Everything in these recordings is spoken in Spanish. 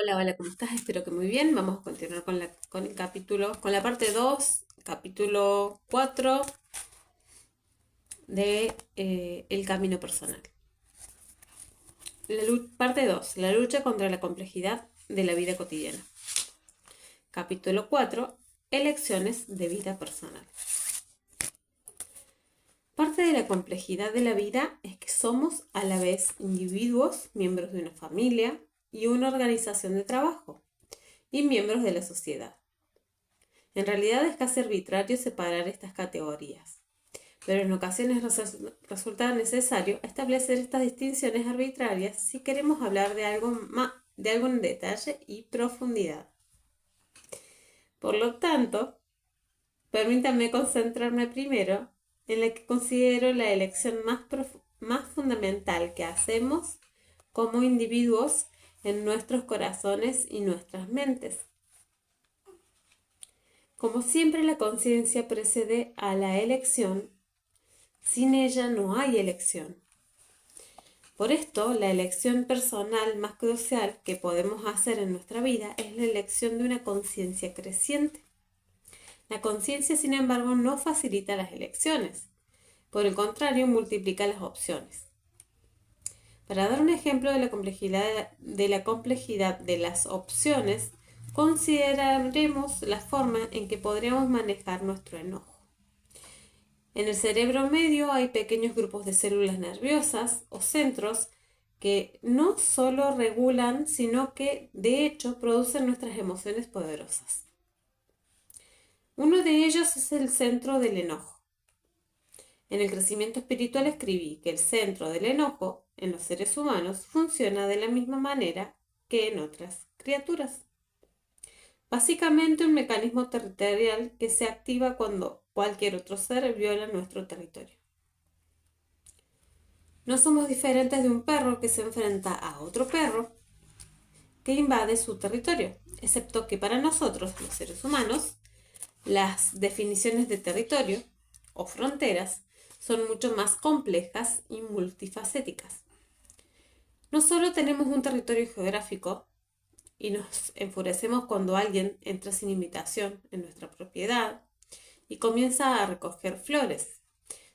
Hola, hola, ¿cómo estás? Espero que muy bien. Vamos a continuar con el capítulo, con la parte 2, capítulo 4 de El camino personal. Parte 2, la lucha contra la complejidad de la vida cotidiana. Capítulo 4, elecciones de vida personal. Parte de la complejidad de la vida es que somos a la vez individuos, miembros de una familia y una organización de trabajo, y miembros de la sociedad. En realidad es casi arbitrario separar estas categorías, pero en ocasiones resulta necesario establecer estas distinciones arbitrarias si queremos hablar de algo en detalle y profundidad. Por lo tanto, permítanme concentrarme primero en la que considero la elección más fundamental que hacemos como individuos en nuestros corazones y nuestras mentes. Como siempre, la conciencia precede a la elección. Sin ella no hay elección. Por esto, la elección personal más crucial que podemos hacer en nuestra vida es la elección de una conciencia creciente. La conciencia, sin embargo, no facilita las elecciones. Por el contrario, multiplica las opciones. Para dar un ejemplo de la complejidad de las opciones, consideraremos la forma en que podríamos manejar nuestro enojo. En el cerebro medio hay pequeños grupos de células nerviosas o centros que no solo regulan, sino que de hecho producen nuestras emociones poderosas. Uno de ellos es el centro del enojo. En el crecimiento espiritual escribí que el centro del enojo en los seres humanos funciona de la misma manera que en otras criaturas. Básicamente un mecanismo territorial que se activa cuando cualquier otro ser viola nuestro territorio. No somos diferentes de un perro que se enfrenta a otro perro que invade su territorio, excepto que para nosotros, los seres humanos, las definiciones de territorio o fronteras son mucho más complejas y multifacéticas. No solo tenemos un territorio geográfico y nos enfurecemos cuando alguien entra sin invitación en nuestra propiedad y comienza a recoger flores,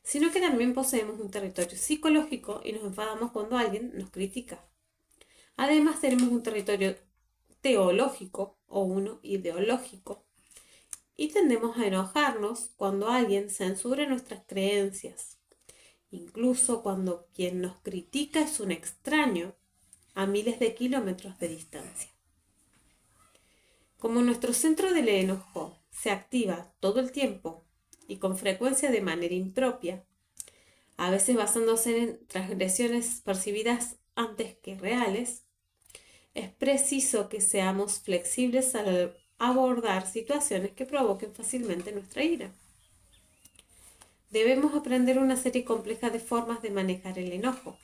sino que también poseemos un territorio psicológico y nos enfadamos cuando alguien nos critica. Además tenemos un territorio teológico o uno ideológico y tendemos a enojarnos cuando alguien censura nuestras creencias, incluso cuando quien nos critica es un extraño a miles de kilómetros de distancia. Como nuestro centro del enojo se activa todo el tiempo y con frecuencia de manera impropia, a veces basándose en transgresiones percibidas antes que reales, es preciso que seamos flexibles al abordar situaciones que provoquen fácilmente nuestra ira. Debemos aprender una serie compleja de formas de manejar el enojo.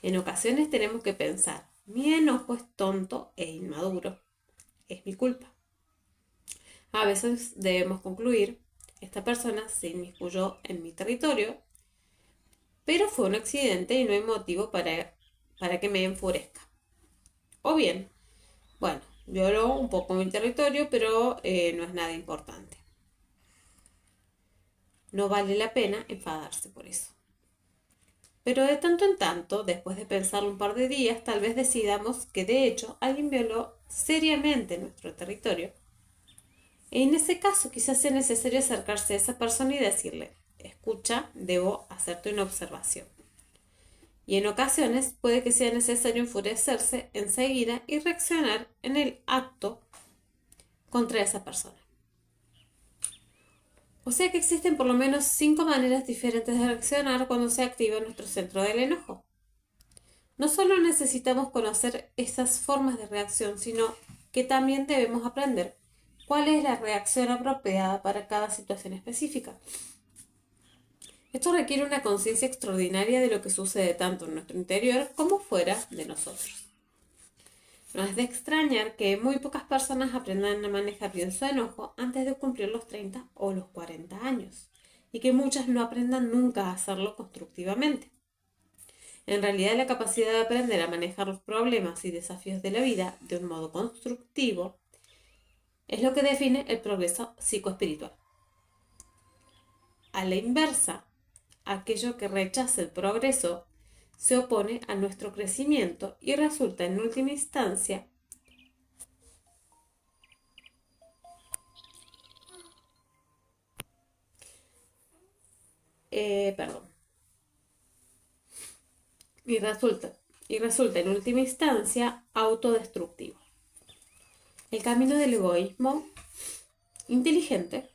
En ocasiones tenemos que pensar, mi enojo es tonto e inmaduro, es mi culpa. A veces debemos concluir, esta persona se inmiscuyó en mi territorio, pero fue un accidente y no hay motivo para que me enfurezca. O bien, bueno, violó un poco mi territorio, pero no es nada importante. No vale la pena enfadarse por eso. Pero de tanto en tanto, después de pensarlo un par de días, tal vez decidamos que de hecho alguien violó seriamente nuestro territorio. En ese caso, quizás sea necesario acercarse a esa persona y decirle, escucha, debo hacerte una observación. Y en ocasiones puede que sea necesario enfurecerse enseguida y reaccionar en el acto contra esa persona. O sea que existen por lo menos 5 maneras diferentes de reaccionar cuando se activa nuestro centro del enojo. No solo necesitamos conocer esas formas de reacción, sino que también debemos aprender cuál es la reacción apropiada para cada situación específica. Esto requiere una conciencia extraordinaria de lo que sucede tanto en nuestro interior como fuera de nosotros. No es de extrañar que muy pocas personas aprendan a manejar bien su enojo antes de cumplir los 30 o los 40 años, y que muchas no aprendan nunca a hacerlo constructivamente. En realidad, la capacidad de aprender a manejar los problemas y desafíos de la vida de un modo constructivo es lo que define el progreso psicoespiritual. A la inversa, aquello que rechaza el progreso se opone a nuestro crecimiento y resulta en última instancia perdón, y resulta en última instancia autodestructivo. El camino del egoísmo inteligente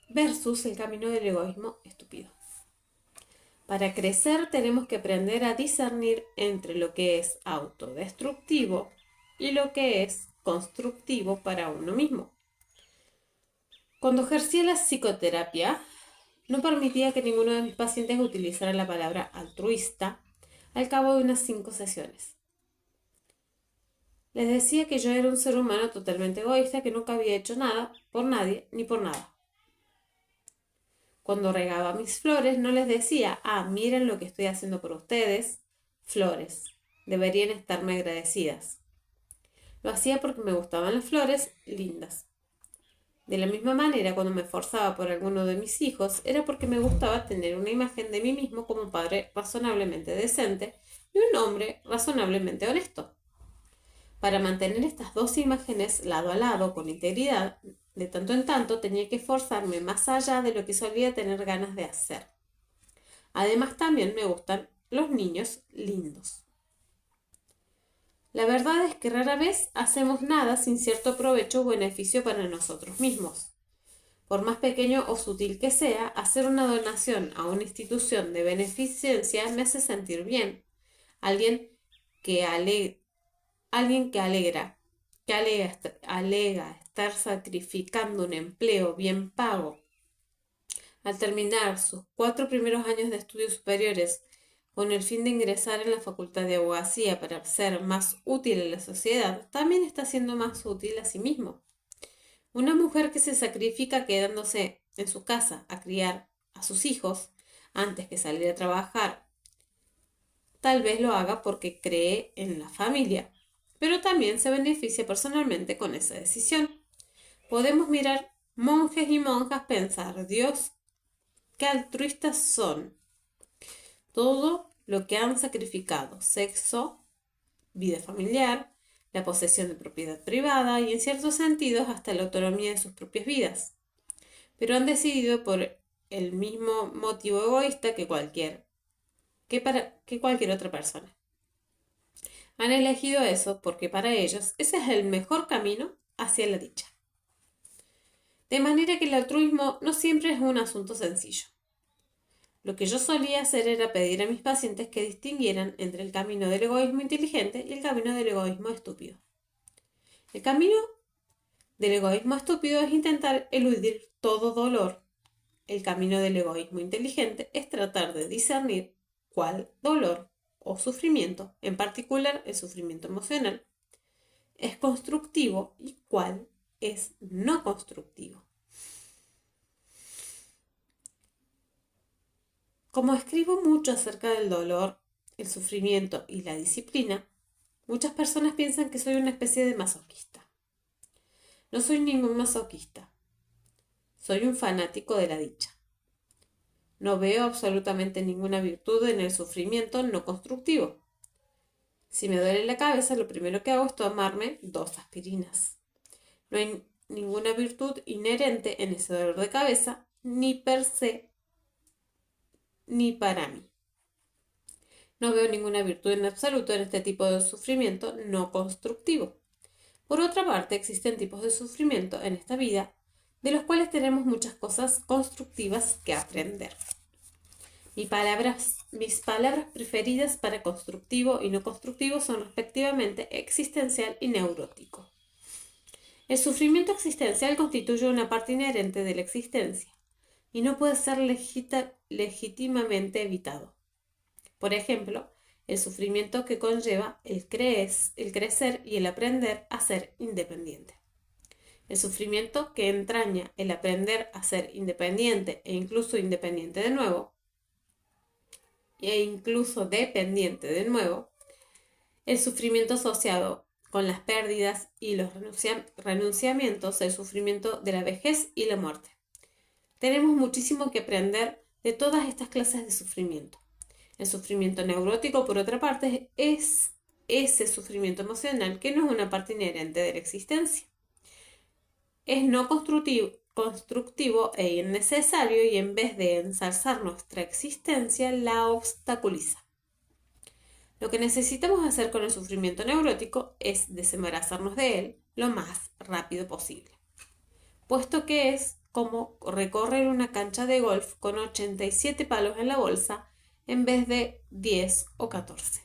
versus el camino del egoísmo estúpido. Para crecer tenemos que aprender a discernir entre lo que es autodestructivo y lo que es constructivo para uno mismo. Cuando ejercía la psicoterapia, no permitía que ninguno de mis pacientes utilizara la palabra altruista al cabo de unas 5 sesiones. Les decía que yo era un ser humano totalmente egoísta que nunca había hecho nada por nadie ni por nada. Cuando regaba mis flores no les decía, miren lo que estoy haciendo por ustedes, flores, deberían estarme agradecidas. Lo hacía porque me gustaban las flores lindas. De la misma manera, cuando me esforzaba por alguno de mis hijos, era porque me gustaba tener una imagen de mí mismo como un padre razonablemente decente y un hombre razonablemente honesto. Para mantener estas dos imágenes lado a lado con integridad, de tanto en tanto tenía que esforzarme más allá de lo que solía tener ganas de hacer. Además, también me gustan los niños lindos. La verdad es que rara vez hacemos nada sin cierto provecho o beneficio para nosotros mismos. Por más pequeño o sutil que sea, hacer una donación a una institución de beneficencia me hace sentir bien. Alguien que alega estar sacrificando un empleo bien pago al terminar sus 4 primeros años de estudios superiores con el fin de ingresar en la facultad de abogacía para ser más útil en la sociedad, también está siendo más útil a sí mismo. Una mujer que se sacrifica quedándose en su casa a criar a sus hijos antes que salir a trabajar, tal vez lo haga porque cree en la familia, pero también se beneficia personalmente con esa decisión. Podemos mirar monjes y monjas pensar, Dios, qué altruistas son. Todo lo que han sacrificado, sexo, vida familiar, la posesión de propiedad privada y en ciertos sentidos hasta la autonomía de sus propias vidas. Pero han decidido por el mismo motivo egoísta que cualquier otra persona. Han elegido eso porque para ellos ese es el mejor camino hacia la dicha. De manera que el altruismo no siempre es un asunto sencillo. Lo que yo solía hacer era pedir a mis pacientes que distinguieran entre el camino del egoísmo inteligente y el camino del egoísmo estúpido. El camino del egoísmo estúpido es intentar eludir todo dolor. El camino del egoísmo inteligente es tratar de discernir cuál dolor o sufrimiento, en particular el sufrimiento emocional, es constructivo y cuál es no constructivo. Como escribo mucho acerca del dolor, el sufrimiento y la disciplina, muchas personas piensan que soy una especie de masoquista. No soy ningún masoquista. Soy un fanático de la dicha. No veo absolutamente ninguna virtud en el sufrimiento no constructivo. Si me duele la cabeza, lo primero que hago es tomarme 2 aspirinas. No hay ninguna virtud inherente en ese dolor de cabeza, ni per se, ni para mí. No veo ninguna virtud en absoluto en este tipo de sufrimiento no constructivo. Por otra parte, existen tipos de sufrimiento en esta vida de los cuales tenemos muchas cosas constructivas que aprender. Mis palabras preferidas para constructivo y no constructivo son respectivamente existencial y neurótico. El sufrimiento existencial constituye una parte inherente de la existencia y no puede ser legítimamente evitado. Por ejemplo, el sufrimiento que conlleva el crecer y el aprender a ser independiente. El sufrimiento que entraña el aprender a ser independiente e incluso independiente de nuevo. e incluso dependiente de nuevo, el sufrimiento asociado con las pérdidas y los renunciamientos, el sufrimiento de la vejez y la muerte. Tenemos muchísimo que aprender de todas estas clases de sufrimiento. El sufrimiento neurótico, por otra parte, es ese sufrimiento emocional que no es una parte inherente de la existencia. Es no constructivo e innecesario y en vez de ensalzar nuestra existencia, la obstaculiza. Lo que necesitamos hacer con el sufrimiento neurótico es desembarazarnos de él lo más rápido posible, puesto que es como recorrer una cancha de golf con 87 palos en la bolsa en vez de 10 o 14.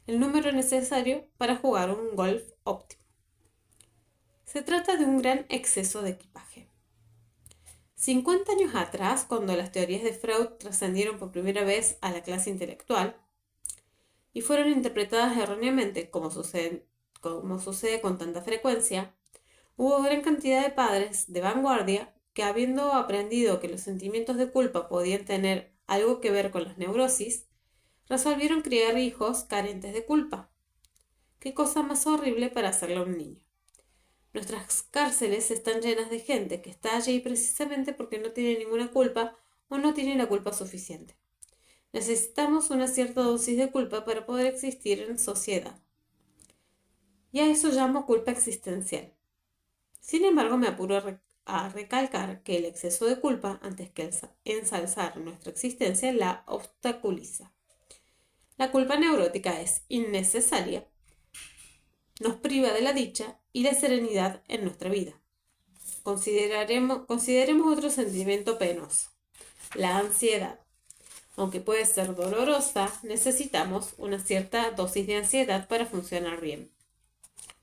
El número necesario para jugar un golf óptimo. Se trata de un gran exceso de equipaje. 50 años atrás, cuando las teorías de Freud trascendieron por primera vez a la clase intelectual y fueron interpretadas erróneamente, como sucede con tanta frecuencia, hubo gran cantidad de padres de vanguardia que, habiendo aprendido que los sentimientos de culpa podían tener algo que ver con las neurosis, resolvieron criar hijos carentes de culpa. ¿Qué cosa más horrible para hacerle a un niño? Nuestras cárceles están llenas de gente que está allí precisamente porque no tiene ninguna culpa o no tiene la culpa suficiente. Necesitamos una cierta dosis de culpa para poder existir en sociedad. Y a eso llamo culpa existencial. Sin embargo, me apuro a recalcar que el exceso de culpa, antes que ensalzar nuestra existencia, la obstaculiza. La culpa neurótica es innecesaria, nos priva de la dicha y la serenidad en nuestra vida. Consideremos otro sentimiento penoso, la ansiedad. Aunque puede ser dolorosa, necesitamos una cierta dosis de ansiedad para funcionar bien.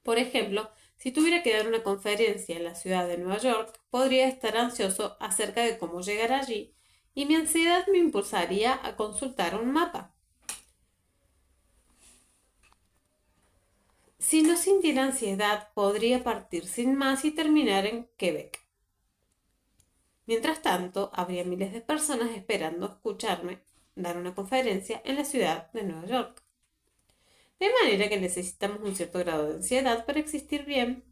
Por ejemplo, si tuviera que dar una conferencia en la ciudad de Nueva York, podría estar ansioso acerca de cómo llegar allí y mi ansiedad me impulsaría a consultar un mapa. Si no sintiera ansiedad, podría partir sin más y terminar en Quebec. Mientras tanto, habría miles de personas esperando escucharme dar una conferencia en la ciudad de Nueva York. De manera que necesitamos un cierto grado de ansiedad para existir bien.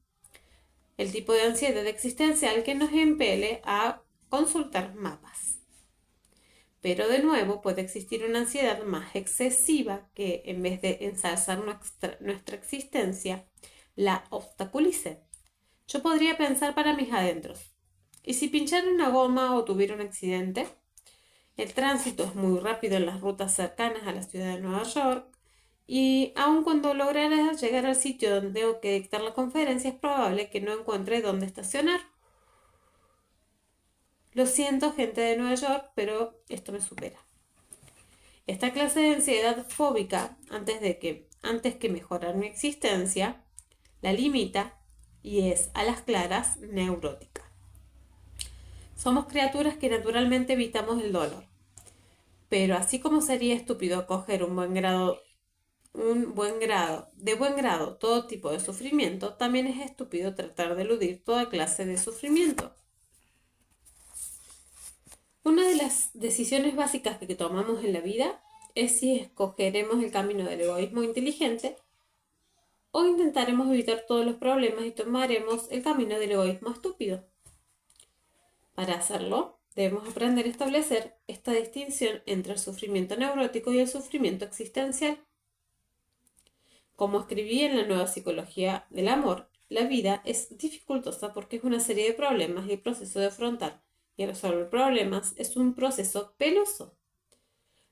El tipo de ansiedad existencial que nos impele a consultar mapas. Pero de nuevo puede existir una ansiedad más excesiva que, en vez de ensalzar nuestra existencia, la obstaculice. Yo podría pensar para mis adentros: ¿y si pinchara una goma o tuviera un accidente? El tránsito es muy rápido en las rutas cercanas a la ciudad de Nueva York y aun cuando lograra llegar al sitio donde tengo que dictar la conferencia, es probable que no encuentre dónde estacionar. Lo siento, gente de Nueva York, pero esto me supera. Esta clase de ansiedad fóbica, antes que mejorar mi existencia, la limita y es a las claras neurótica. Somos criaturas que naturalmente evitamos el dolor. Pero así como sería estúpido coger de buen grado todo tipo de sufrimiento, también es estúpido tratar de eludir toda clase de sufrimiento. Una de las decisiones básicas que tomamos en la vida es si escogeremos el camino del egoísmo inteligente o intentaremos evitar todos los problemas y tomaremos el camino del egoísmo estúpido. Para hacerlo, debemos aprender a establecer esta distinción entre el sufrimiento neurótico y el sufrimiento existencial. Como escribí en la Nueva Psicología del Amor, la vida es dificultosa porque es una serie de problemas y el proceso de afrontar y resolver problemas es un proceso penoso.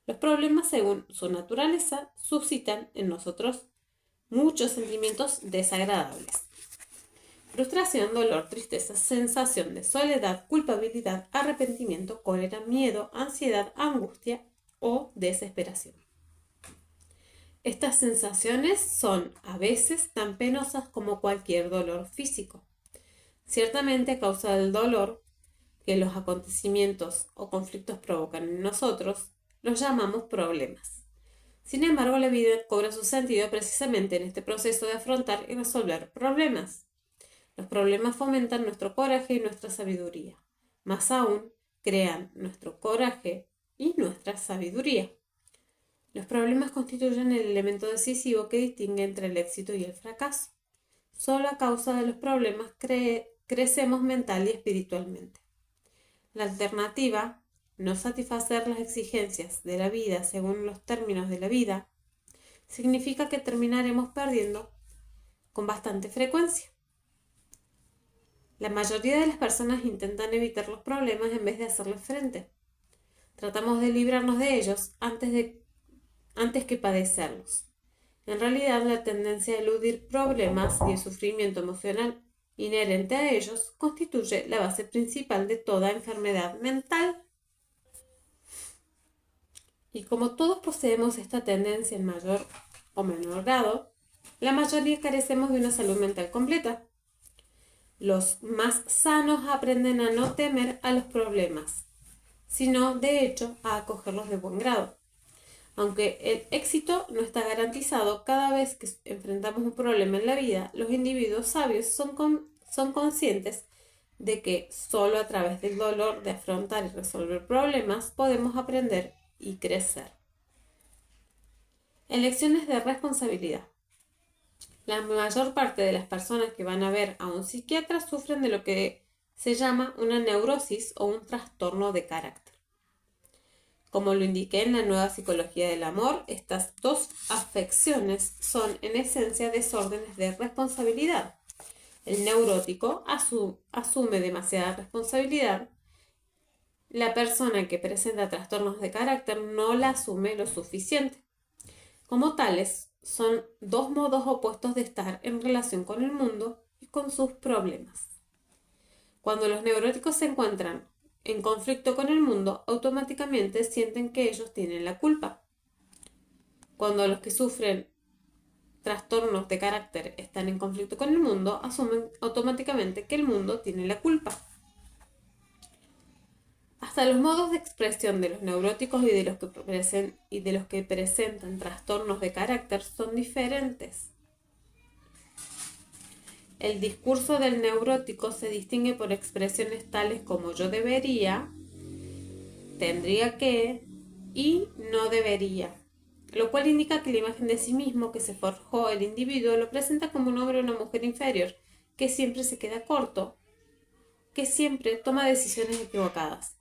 Los problemas, según su naturaleza, suscitan en nosotros muchos sentimientos desagradables: frustración, dolor, tristeza, sensación de soledad, culpabilidad, arrepentimiento, cólera, miedo, ansiedad, angustia o desesperación. Estas sensaciones son a veces tan penosas como cualquier dolor físico. Ciertamente, a causa del dolor que los acontecimientos o conflictos provocan en nosotros, los llamamos problemas. Sin embargo, la vida cobra su sentido precisamente en este proceso de afrontar y resolver problemas. Los problemas fomentan nuestro coraje y nuestra sabiduría. Más aún, crean nuestro coraje y nuestra sabiduría. Los problemas constituyen el elemento decisivo que distingue entre el éxito y el fracaso. Solo a causa de los problemas crecemos mental y espiritualmente. La alternativa, no satisfacer las exigencias de la vida según los términos de la vida, significa que terminaremos perdiendo con bastante frecuencia. La mayoría de las personas intentan evitar los problemas en vez de hacerles frente. Tratamos de librarnos de ellos antes que padecerlos. En realidad, la tendencia a eludir problemas y el sufrimiento emocional inherente a ellos constituye la base principal de toda enfermedad mental. Y como todos poseemos esta tendencia en mayor o menor grado, la mayoría carecemos de una salud mental completa. Los más sanos aprenden a no temer a los problemas, sino de hecho a acogerlos de buen grado. Aunque el éxito no está garantizado, cada vez que enfrentamos un problema en la vida, los individuos sabios son conscientes de que solo a través del dolor de afrontar y resolver problemas podemos aprender y crecer. Elecciones de responsabilidad. La mayor parte de las personas que van a ver a un psiquiatra sufren de lo que se llama una neurosis o un trastorno de carácter. Como lo indiqué en la nueva psicología del amor, estas dos afecciones son en esencia desórdenes de responsabilidad. El neurótico asume demasiada responsabilidad. La persona que presenta trastornos de carácter no la asume lo suficiente. Como tales, son dos modos opuestos de estar en relación con el mundo y con sus problemas. Cuando los neuróticos se encuentran en conflicto con el mundo, automáticamente sienten que ellos tienen la culpa. Cuando los que sufren trastornos de carácter están en conflicto con el mundo, asumen automáticamente que el mundo tiene la culpa. Hasta los modos de expresión de los neuróticos y de los que presentan trastornos de carácter son diferentes. El discurso del neurótico se distingue por expresiones tales como yo debería, tendría que y no debería, lo cual indica que la imagen de sí mismo que se forjó el individuo lo presenta como un hombre o una mujer inferior, que siempre se queda corto, que siempre toma decisiones equivocadas.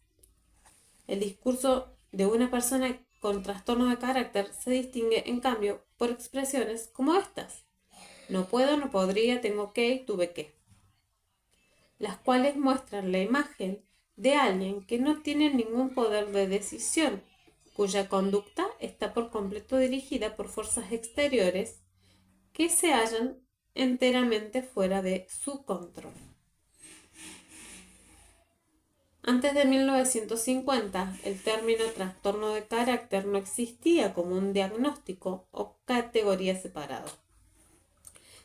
El discurso de una persona con trastorno de carácter se distingue, en cambio, por expresiones como estas: no puedo, no podría, tengo que y tuve que, las cuales muestran la imagen de alguien que no tiene ningún poder de decisión, cuya conducta está por completo dirigida por fuerzas exteriores que se hallan enteramente fuera de su control. Antes de 1950, el término trastorno de carácter no existía como un diagnóstico o categoría separada.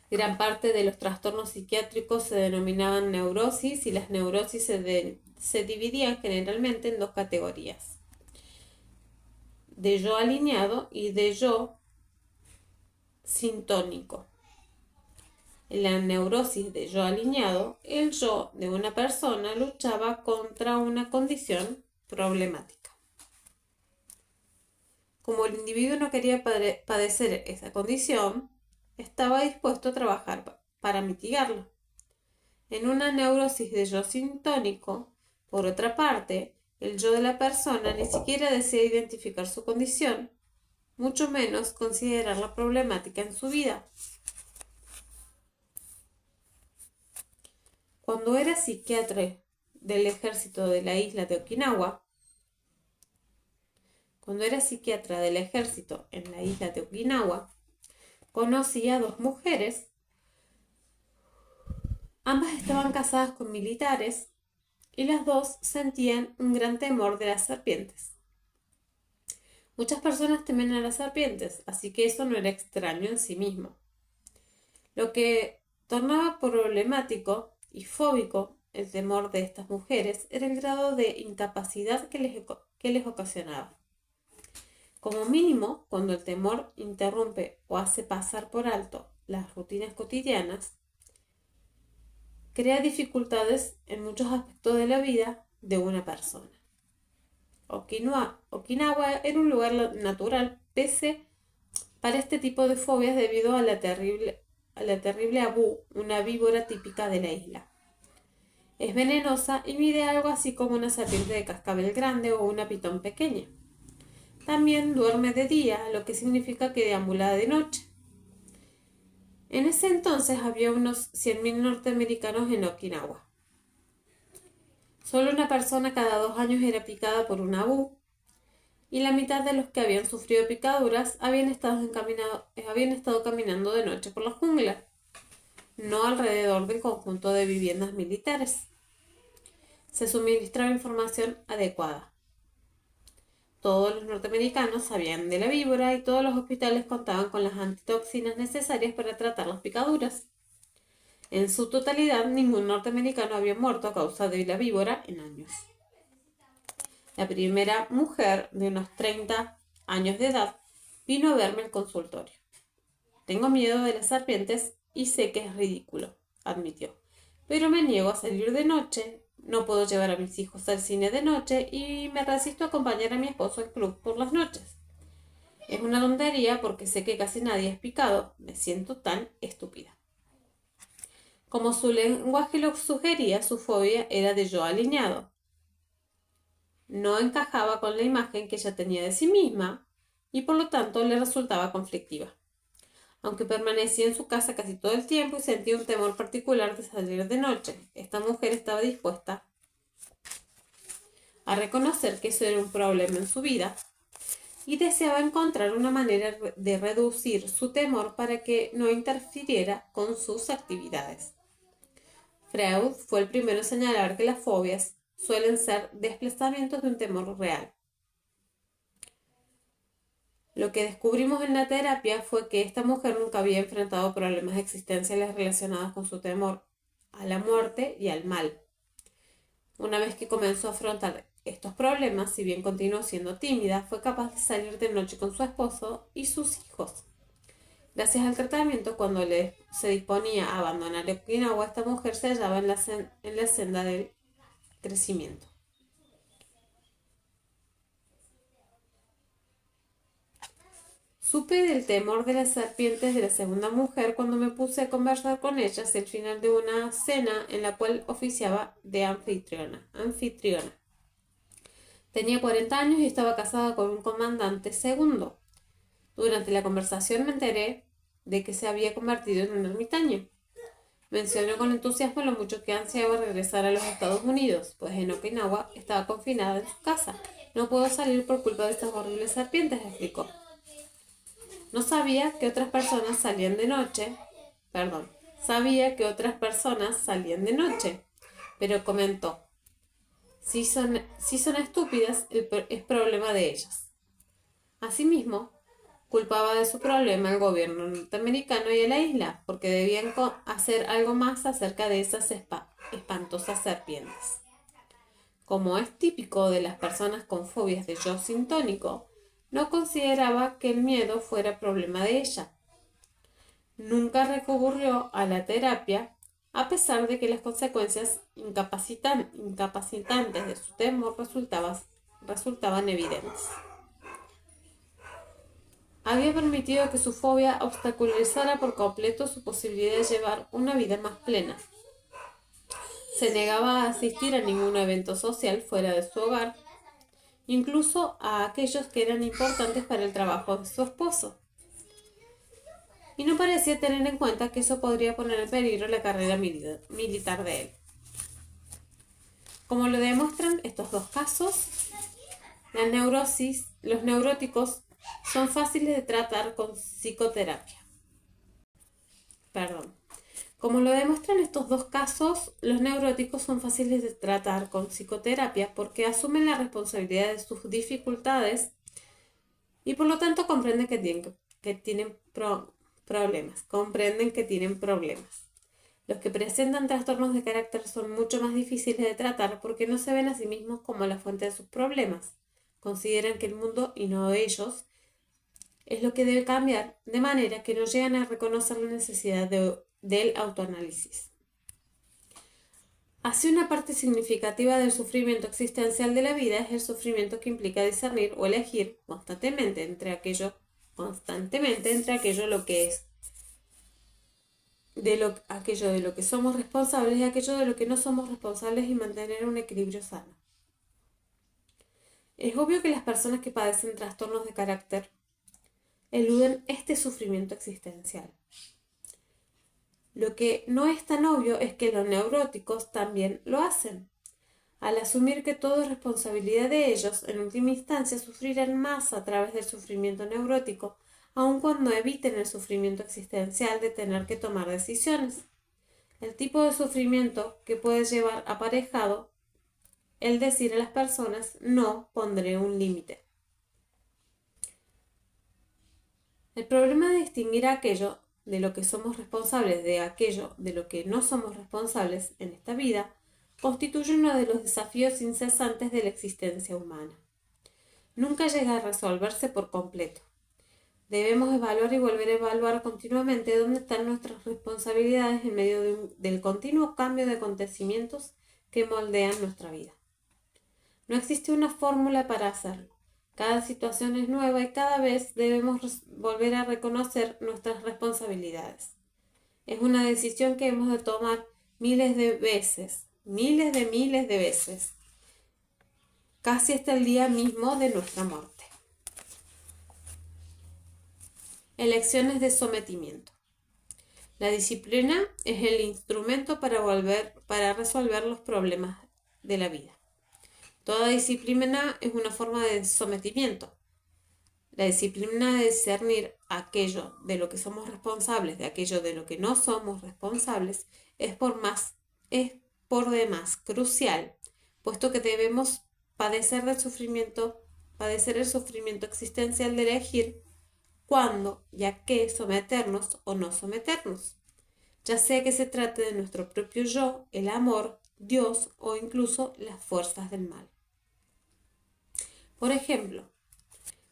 Gran parte de los trastornos psiquiátricos se denominaban neurosis y las neurosis se dividían generalmente en dos categorías: de yo alineado y de yo sintónico. En la neurosis de yo alineado, el yo de una persona luchaba contra una condición problemática. Como el individuo no quería padecer esa condición, estaba dispuesto a trabajar para mitigarlo. En una neurosis de yo sintónico, por otra parte, el yo de la persona ni siquiera desea identificar su condición, mucho menos considerar la problemática en su vida. Cuando era psiquiatra del ejército de la isla de Okinawa, conocí a dos mujeres. Ambas estaban casadas con militares y las dos sentían un gran temor de las serpientes. Muchas personas temen a las serpientes, así que eso no era extraño en sí mismo. Lo que tornaba problemático y fóbico el temor de estas mujeres era el grado de incapacidad que les ocasionaba. Como mínimo, cuando el temor interrumpe o hace pasar por alto las rutinas cotidianas, crea dificultades en muchos aspectos de la vida de una persona. Okinawa era un lugar natural, para este tipo de fobias debido a la terrible Abu, una víbora típica de la isla. Es venenosa y mide algo así como una serpiente de cascabel grande o una pitón pequeña. También duerme de día, lo que significa que deambula de noche. En ese entonces había unos 100.000 norteamericanos en Okinawa. Solo una persona cada 2 años era picada por un Abu, y la mitad de los que habían sufrido picaduras habían estado caminando de noche por la jungla, no alrededor del conjunto de viviendas militares. Se suministraba información adecuada. Todos los norteamericanos sabían de la víbora y todos los hospitales contaban con las antitoxinas necesarias para tratar las picaduras. En su totalidad, ningún norteamericano había muerto a causa de la víbora en años. La primera mujer de unos 30 años de edad vino a verme al consultorio. Tengo miedo de las serpientes y sé que es ridículo, admitió. Pero me niego a salir de noche, no puedo llevar a mis hijos al cine de noche y me resisto a acompañar a mi esposo al club por las noches. Es una tontería porque sé que casi nadie es picado, me siento tan estúpida. Como su lenguaje lo sugería, su fobia era de yo alineado. No encajaba con la imagen que ella tenía de sí misma y por lo tanto le resultaba conflictiva. Aunque permanecía en su casa casi todo el tiempo y sentía un temor particular de salir de noche, esta mujer estaba dispuesta a reconocer que eso era un problema en su vida y deseaba encontrar una manera de reducir su temor para que no interfiriera con sus actividades. Freud fue el primero en señalar que las fobias suelen ser desplazamientos de un temor real. Lo que descubrimos en la terapia fue que esta mujer nunca había enfrentado problemas existenciales relacionados con su temor a la muerte y al mal. Una vez que comenzó a afrontar estos problemas, si bien continuó siendo tímida, fue capaz de salir de noche con su esposo y sus hijos. Gracias al tratamiento, cuando se disponía a abandonar Okinawa, esta mujer se hallaba en la senda del crecimiento. Supe del temor de las serpientes de la segunda mujer cuando me puse a conversar con ellas al final de una cena en la cual oficiaba de anfitriona. Tenía 40 años y estaba casada con un comandante segundo. Durante la conversación me enteré de que se había convertido en un ermitaño. Mencionó con entusiasmo lo mucho que ansiaba regresar a los Estados Unidos, pues en Okinawa estaba confinada en su casa. No puedo salir por culpa de estas horribles serpientes, explicó. No sabía que otras personas salían de noche, pero comentó, si son estúpidas, es problema de ellas. Asimismo, culpaba de su problema al gobierno norteamericano y a la isla, porque debían hacer algo más acerca de esas espantosas serpientes. Como es típico de las personas con fobias de yo sintónico, no consideraba que el miedo fuera problema de ella. Nunca recurrió a la terapia, a pesar de que las consecuencias incapacitantes de su temor resultaban evidentes. Había permitido que su fobia obstaculizara por completo su posibilidad de llevar una vida más plena. Se negaba a asistir a ningún evento social fuera de su hogar, incluso a aquellos que eran importantes para el trabajo de su esposo. Y no parecía tener en cuenta que eso podría poner en peligro la carrera militar de él. Como lo demuestran estos dos casos, los neuróticos son fáciles de tratar con psicoterapia. Como lo demuestran estos dos casos, los neuróticos son fáciles de tratar con psicoterapia porque asumen la responsabilidad de sus dificultades y por lo tanto comprenden que tienen problemas. Los que presentan trastornos de carácter son mucho más difíciles de tratar porque no se ven a sí mismos como la fuente de sus problemas. Consideran que el mundo, y no ellos, es lo que debe cambiar, de manera que no llegan a reconocer la necesidad del autoanálisis. Así, una parte significativa del sufrimiento existencial de la vida es el sufrimiento que implica discernir o elegir constantemente entre aquello constantemente entre aquello aquello de lo que somos responsables y aquello de lo que no somos responsables y mantener un equilibrio sano. Es obvio que las personas que padecen trastornos de carácter eluden este sufrimiento existencial. Lo que no es tan obvio es que los neuróticos también lo hacen. Al asumir que todo es responsabilidad de ellos, en última instancia sufrirán más a través del sufrimiento neurótico, aun cuando eviten el sufrimiento existencial de tener que tomar decisiones. El tipo de sufrimiento que puede llevar aparejado el decir a las personas: no pondré un límite. El problema de distinguir aquello de lo que somos responsables de aquello de lo que no somos responsables en esta vida constituye uno de los desafíos incesantes de la existencia humana. Nunca llega a resolverse por completo. Debemos evaluar y volver a evaluar continuamente dónde están nuestras responsabilidades en medio del continuo cambio de acontecimientos que moldean nuestra vida. No existe una fórmula para hacerlo. Cada situación es nueva y cada vez debemos volver a reconocer nuestras responsabilidades. Es una decisión que hemos de tomar miles de veces, casi hasta el día mismo de nuestra muerte. Elecciones de sometimiento. La disciplina es el instrumento para resolver los problemas de la vida. Toda disciplina es una forma de sometimiento. La disciplina de discernir aquello de lo que somos responsables de aquello de lo que no somos responsables es por demás crucial, puesto que debemos padecer el sufrimiento existencial de elegir cuándo y a qué someternos o no someternos, ya sea que se trate de nuestro propio yo, el amor, Dios o incluso las fuerzas del mal. Por ejemplo,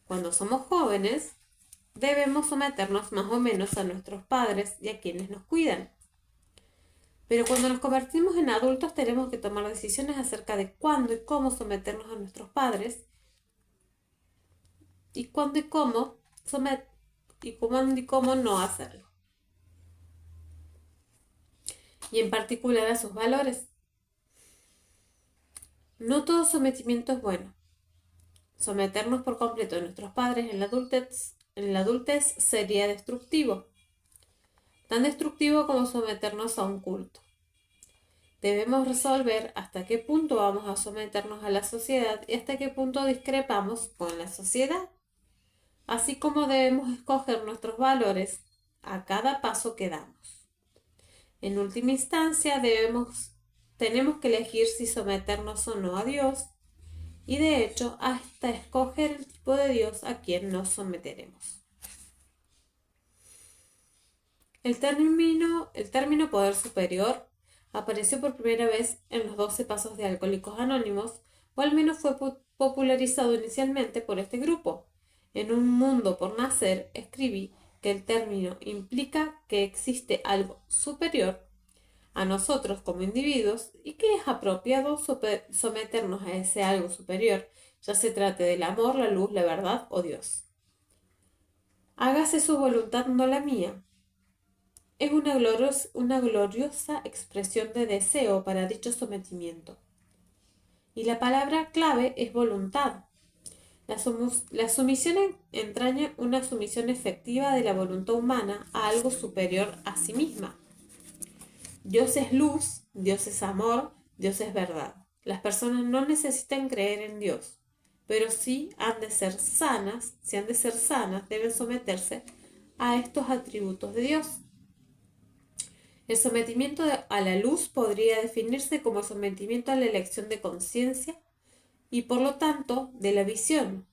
cuando somos jóvenes, debemos someternos más o menos a nuestros padres y a quienes nos cuidan. Pero cuando nos convertimos en adultos tenemos que tomar decisiones acerca de cuándo y cómo someternos a nuestros padres y cuándo y cómo no hacerlo. Y en particular a sus valores. No todo sometimiento es bueno. Someternos por completo a nuestros padres en la adultez sería destructivo. Tan destructivo como someternos a un culto. Debemos resolver hasta qué punto vamos a someternos a la sociedad y hasta qué punto discrepamos con la sociedad, así como debemos escoger nuestros valores a cada paso que damos. En última instancia, tenemos que elegir si someternos o no a Dios y de hecho hasta escoger el tipo de Dios a quien nos someteremos. El término poder superior apareció por primera vez en los 12 Pasos de Alcohólicos Anónimos, o al menos fue popularizado inicialmente por este grupo. En Un Mundo por Nacer escribí que el término implica que existe algo superior a nosotros como individuos y que es apropiado someternos a ese algo superior, ya se trate del amor, la luz, la verdad o Dios. Hágase su voluntad, no la mía. Es una gloriosa expresión de deseo para dicho sometimiento. Y la palabra clave es voluntad. La sumisión entraña una sumisión efectiva de la voluntad humana a algo superior a sí misma. Dios es luz, Dios es amor, Dios es verdad. Las personas no necesitan creer en Dios, pero si han de ser sanas, deben someterse a estos atributos de Dios. El sometimiento a la luz podría definirse como el sometimiento a la elección de conciencia y por lo tanto de la visión,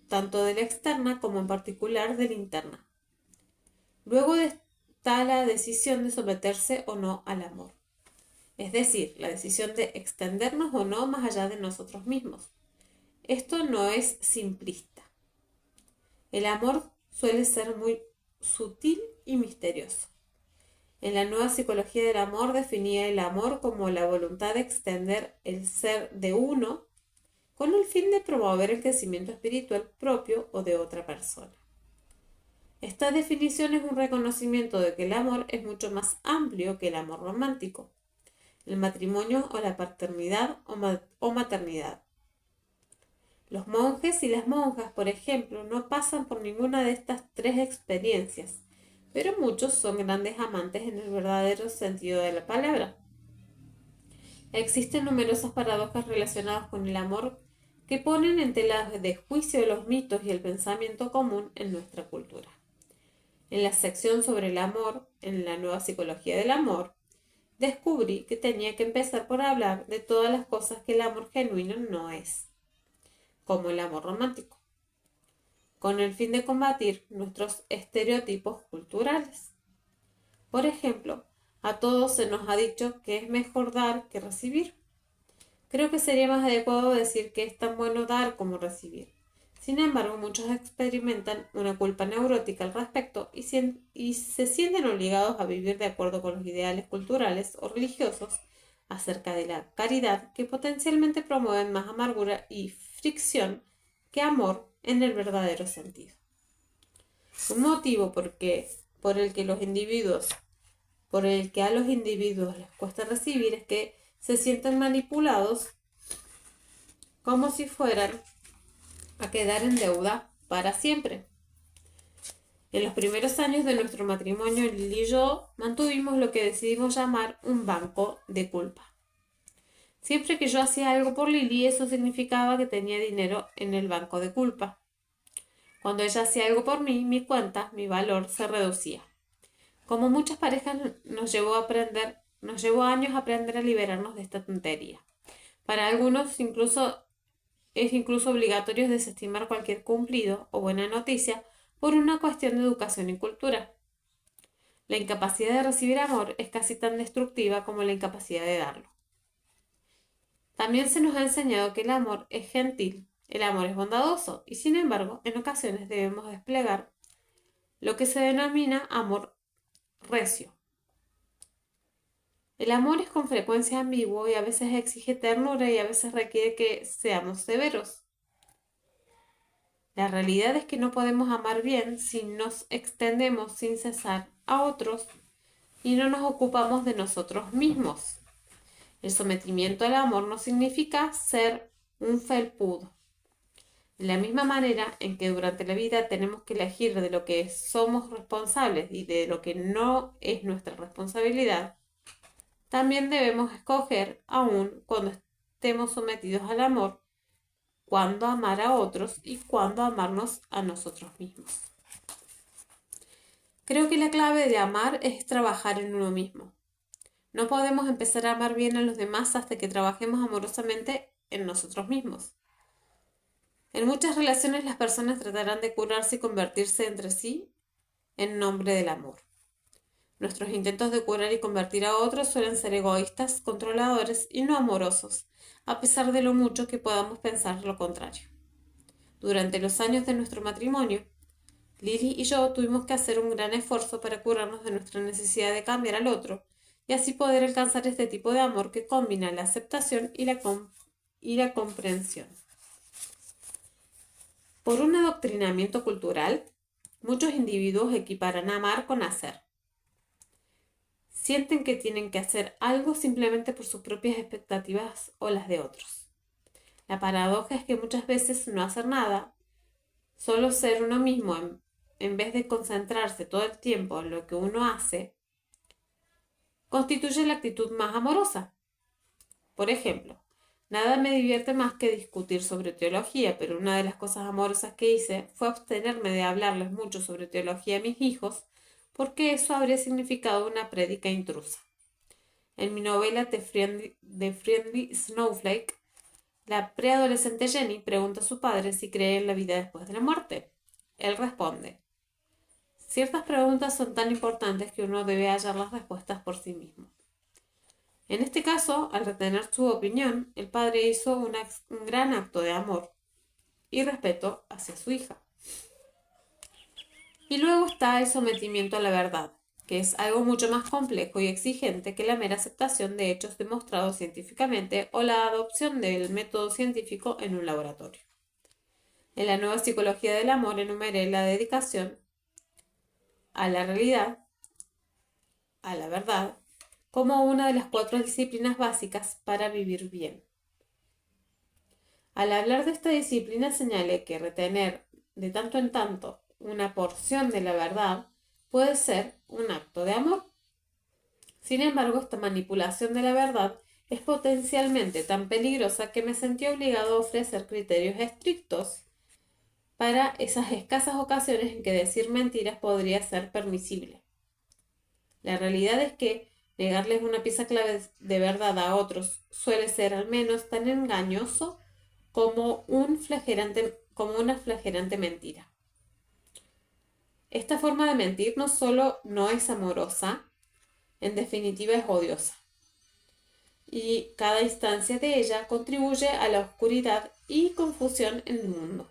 tanto de la externa como en particular de la interna. Luego está la decisión de someterse o no al amor, es decir, la decisión de extendernos o no más allá de nosotros mismos. Esto no es simplista. El amor suele ser muy sutil y misterioso. En la nueva psicología del amor definía el amor como la voluntad de extender el ser de uno con el fin de promover el crecimiento espiritual propio o de otra persona. Esta definición es un reconocimiento de que el amor es mucho más amplio que el amor romántico, el matrimonio o la paternidad o maternidad. Los monjes y las monjas, por ejemplo, no pasan por ninguna de estas tres experiencias, pero muchos son grandes amantes en el verdadero sentido de la palabra. Existen numerosas paradojas relacionadas con el amor que ponen en tela de juicio los mitos y el pensamiento común en nuestra cultura. En la sección sobre el amor, en la nueva psicología del amor, descubrí que tenía que empezar por hablar de todas las cosas que el amor genuino no es, como el amor romántico, con el fin de combatir nuestros estereotipos culturales. Por ejemplo, a todos se nos ha dicho que es mejor dar que recibir. Creo que sería más adecuado decir que es tan bueno dar como recibir. Sin embargo, muchos experimentan una culpa neurótica al respecto y se sienten obligados a vivir de acuerdo con los ideales culturales o religiosos acerca de la caridad que potencialmente promueven más amargura y fricción que amor en el verdadero sentido. Un motivo por el que a los individuos les cuesta recibir es que se sienten manipulados como si fueran a quedar en deuda para siempre. En los primeros años de nuestro matrimonio, Lili y yo mantuvimos lo que decidimos llamar un banco de culpa. Siempre que yo hacía algo por Lili, eso significaba que tenía dinero en el banco de culpa. Cuando ella hacía algo por mí, mi cuenta, mi valor se reducía. Como muchas parejas, nos llevó años aprender a liberarnos de esta tontería. Para algunos es incluso obligatorio desestimar cualquier cumplido o buena noticia por una cuestión de educación y cultura. La incapacidad de recibir amor es casi tan destructiva como la incapacidad de darlo. También se nos ha enseñado que el amor es gentil, el amor es bondadoso y sin embargo en ocasiones debemos desplegar lo que se denomina amor recio. El amor es con frecuencia ambiguo y a veces exige ternura y a veces requiere que seamos severos. La realidad es que no podemos amar bien si nos extendemos sin cesar a otros y no nos ocupamos de nosotros mismos. El sometimiento al amor no significa ser un felpudo. De la misma manera en que durante la vida tenemos que elegir de lo que somos responsables y de lo que no es nuestra responsabilidad, también debemos escoger, aun cuando estemos sometidos al amor, cuándo amar a otros y cuándo amarnos a nosotros mismos. Creo que la clave de amar es trabajar en uno mismo. No podemos empezar a amar bien a los demás hasta que trabajemos amorosamente en nosotros mismos. En muchas relaciones las personas tratarán de curarse y convertirse entre sí en nombre del amor. Nuestros intentos de curar y convertir a otros suelen ser egoístas, controladores y no amorosos, a pesar de lo mucho que podamos pensar lo contrario. Durante los años de nuestro matrimonio, Lily y yo tuvimos que hacer un gran esfuerzo para curarnos de nuestra necesidad de cambiar al otro y así poder alcanzar este tipo de amor que combina la aceptación y la comprensión. Por un adoctrinamiento cultural, muchos individuos equiparan amar con hacer. Sienten que tienen que hacer algo simplemente por sus propias expectativas o las de otros. La paradoja es que muchas veces no hacer nada, solo ser uno mismo en vez de concentrarse todo el tiempo en lo que uno hace, constituye la actitud más amorosa. Por ejemplo, nada me divierte más que discutir sobre teología, pero una de las cosas amorosas que hice fue abstenerme de hablarles mucho sobre teología a mis hijos, porque eso habría significado una prédica intrusa. En mi novela The Friendly Snowflake, la preadolescente Jenny pregunta a su padre si cree en la vida después de la muerte. Él responde: ciertas preguntas son tan importantes que uno debe hallar las respuestas por sí mismo. En este caso, al retener su opinión, el padre hizo un gran acto de amor y respeto hacia su hija. Y luego está el sometimiento a la verdad, que es algo mucho más complejo y exigente que la mera aceptación de hechos demostrados científicamente o la adopción del método científico en un laboratorio. En la nueva psicología del amor enumeré la dedicación a la realidad, a la verdad, como una de las 4 disciplinas básicas para vivir bien. Al hablar de esta disciplina señalé que retener de tanto en tanto una porción de la verdad puede ser un acto de amor. Sin embargo, esta manipulación de la verdad es potencialmente tan peligrosa que me sentí obligado a ofrecer criterios estrictos para esas escasas ocasiones en que decir mentiras podría ser permisible. La realidad es que negarles una pieza clave de verdad a otros suele ser al menos tan engañoso como una flagelante mentira. Esta forma de mentir no solo no es amorosa, en definitiva es odiosa. Y cada instancia de ella contribuye a la oscuridad y confusión en el mundo.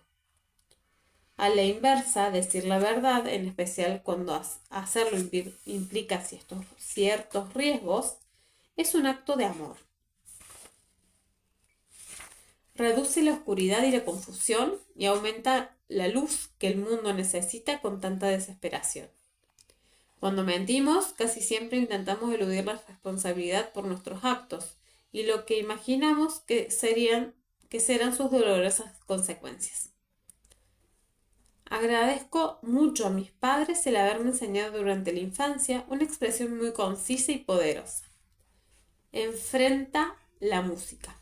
A la inversa, decir la verdad, en especial cuando hacerlo implica ciertos riesgos, es un acto de amor. Reduce la oscuridad y la confusión y aumenta la luz que el mundo necesita con tanta desesperación. Cuando mentimos, casi siempre intentamos eludir la responsabilidad por nuestros actos y lo que imaginamos que serán sus dolorosas consecuencias. Agradezco mucho a mis padres el haberme enseñado durante la infancia una expresión muy concisa y poderosa. Enfrenta la música.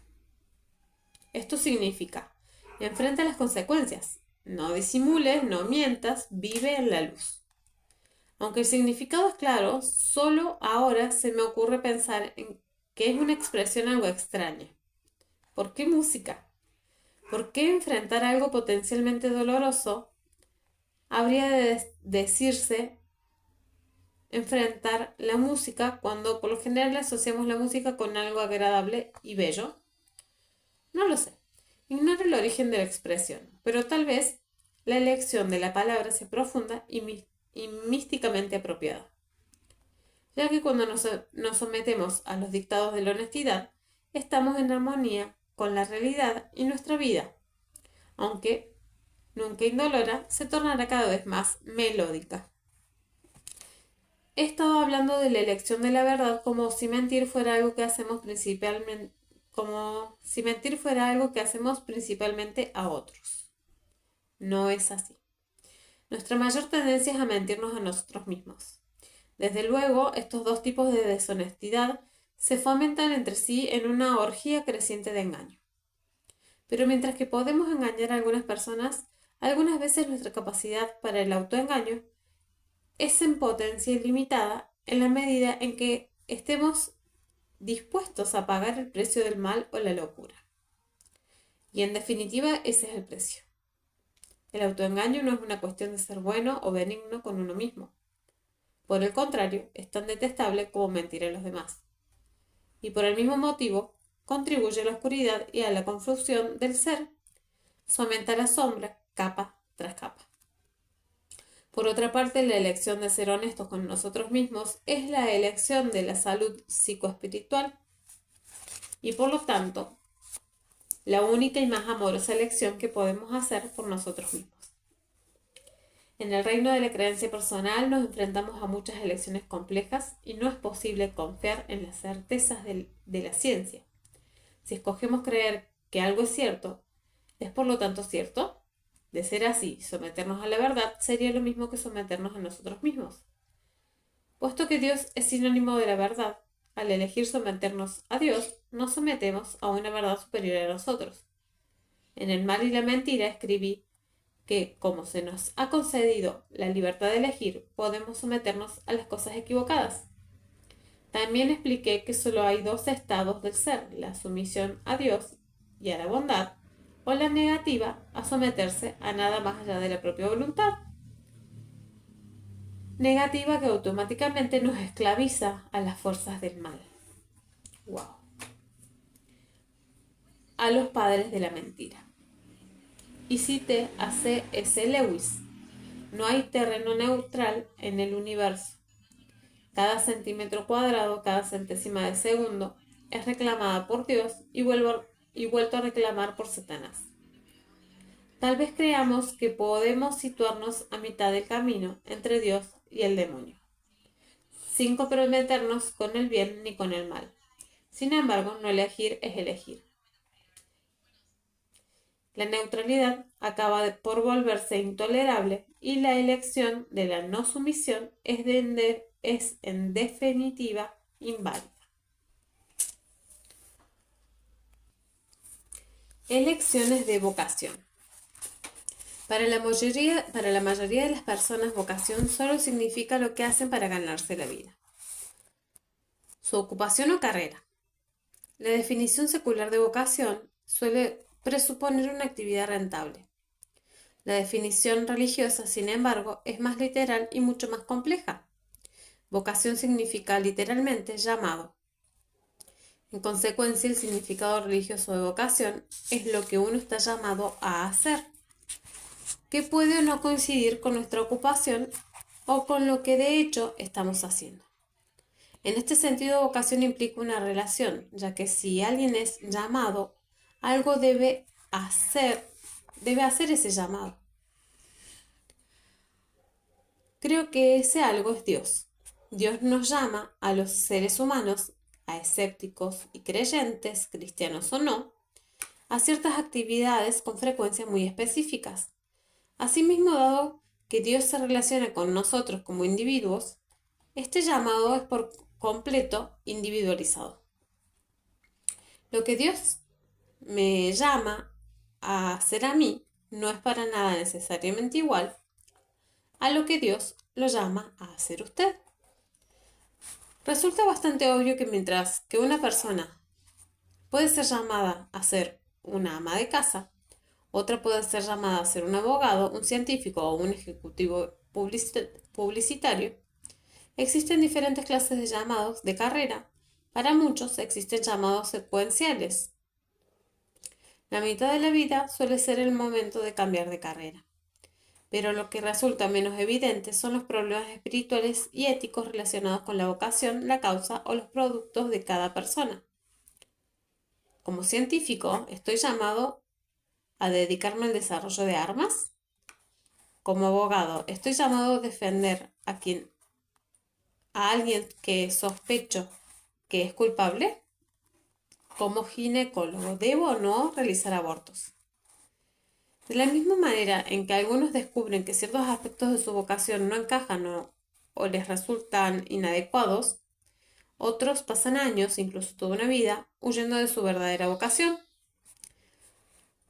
Esto significa, enfrenta las consecuencias. No disimules, no mientas, vive en la luz. Aunque el significado es claro, solo ahora se me ocurre pensar en que es una expresión algo extraña. ¿Por qué música? ¿Por qué enfrentar algo potencialmente doloroso? Habría de decirse enfrentar la música cuando por lo general asociamos la música con algo agradable y bello. No lo sé. Ignoro el origen de la expresión, pero tal vez la elección de la palabra sea profunda y místicamente apropiada, ya que cuando nos sometemos a los dictados de la honestidad, estamos en armonía con la realidad y nuestra vida, aunque nunca indolora, se tornará cada vez más melódica. He estado hablando de la elección de la verdad como si mentir fuera algo que hacemos principalmente a otros. No es así. Nuestra mayor tendencia es a mentirnos a nosotros mismos. Desde luego, estos dos tipos de deshonestidad se fomentan entre sí en una orgía creciente de engaño. Pero mientras que podemos engañar a algunas personas, algunas veces nuestra capacidad para el autoengaño es en potencia ilimitada en la medida en que estemos dispuestos a pagar el precio del mal o la locura. Y en definitiva, ese es el precio. El autoengaño no es una cuestión de ser bueno o benigno con uno mismo. Por el contrario, es tan detestable como mentir a los demás. Y por el mismo motivo, contribuye a la oscuridad y a la confusión del ser. Fomenta la sombra, capa tras capa. Por otra parte, la elección de ser honestos con nosotros mismos es la elección de la salud psicoespiritual y por lo tanto, la única y más amorosa elección que podemos hacer por nosotros mismos. En el reino de la creencia personal nos enfrentamos a muchas elecciones complejas y no es posible confiar en las certezas de la ciencia. Si escogemos creer que algo es cierto, ¿es por lo tanto cierto? De ser así, someternos a la verdad sería lo mismo que someternos a nosotros mismos. Puesto que Dios es sinónimo de la verdad, al elegir someternos a Dios, nos sometemos a una verdad superior a nosotros. En El mal y la mentira escribí que, como se nos ha concedido la libertad de elegir, podemos someternos a las cosas equivocadas. También expliqué que solo hay dos estados del ser, la sumisión a Dios y a la bondad, o la negativa a someterse a nada más allá de la propia voluntad. Negativa que automáticamente nos esclaviza a las fuerzas del mal. Wow. A los padres de la mentira. Y cité a C.S. Lewis. No hay terreno neutral en el universo. Cada centímetro cuadrado, cada centésima de segundo, es reclamada por Dios y vuelto a reclamar por Satanás. Tal vez creamos que podemos situarnos a mitad del camino entre Dios y el demonio, sin comprometernos con el bien ni con el mal. Sin embargo, no elegir es elegir. La neutralidad acaba por volverse intolerable y la elección de la no sumisión es en definitiva inválida. Elecciones de vocación. Para la mayoría de las personas, vocación solo significa lo que hacen para ganarse la vida. Su ocupación o carrera. La definición secular de vocación suele presuponer una actividad rentable. La definición religiosa, sin embargo, es más literal y mucho más compleja. Vocación significa literalmente llamado. En consecuencia, el significado religioso de vocación es lo que uno está llamado a hacer, que puede o no coincidir con nuestra ocupación o con lo que de hecho estamos haciendo. En este sentido, vocación implica una relación, ya que si alguien es llamado, algo debe hacer ese llamado. Creo que ese algo es Dios. Dios nos llama a los seres humanos, a escépticos y creyentes, cristianos o no, a ciertas actividades con frecuencia muy específicas. Asimismo, dado que Dios se relaciona con nosotros como individuos, este llamado es por completo individualizado. Lo que Dios me llama a hacer a mí no es para nada necesariamente igual a lo que Dios lo llama a hacer usted. Resulta bastante obvio que mientras que una persona puede ser llamada a ser una ama de casa, otra puede ser llamada a ser un abogado, un científico o un ejecutivo publicitario, existen diferentes clases de llamados de carrera. Para muchos existen llamados secuenciales. La mitad de la vida suele ser el momento de cambiar de carrera. Pero lo que resulta menos evidente son los problemas espirituales y éticos relacionados con la vocación, la causa o los productos de cada persona. Como científico, estoy llamado a dedicarme al desarrollo de armas. Como abogado, estoy llamado a defender a alguien que sospecho que es culpable. Como ginecólogo, ¿debo o no realizar abortos? De la misma manera en que algunos descubren que ciertos aspectos de su vocación no encajan o les resultan inadecuados, otros pasan años, incluso toda una vida, huyendo de su verdadera vocación.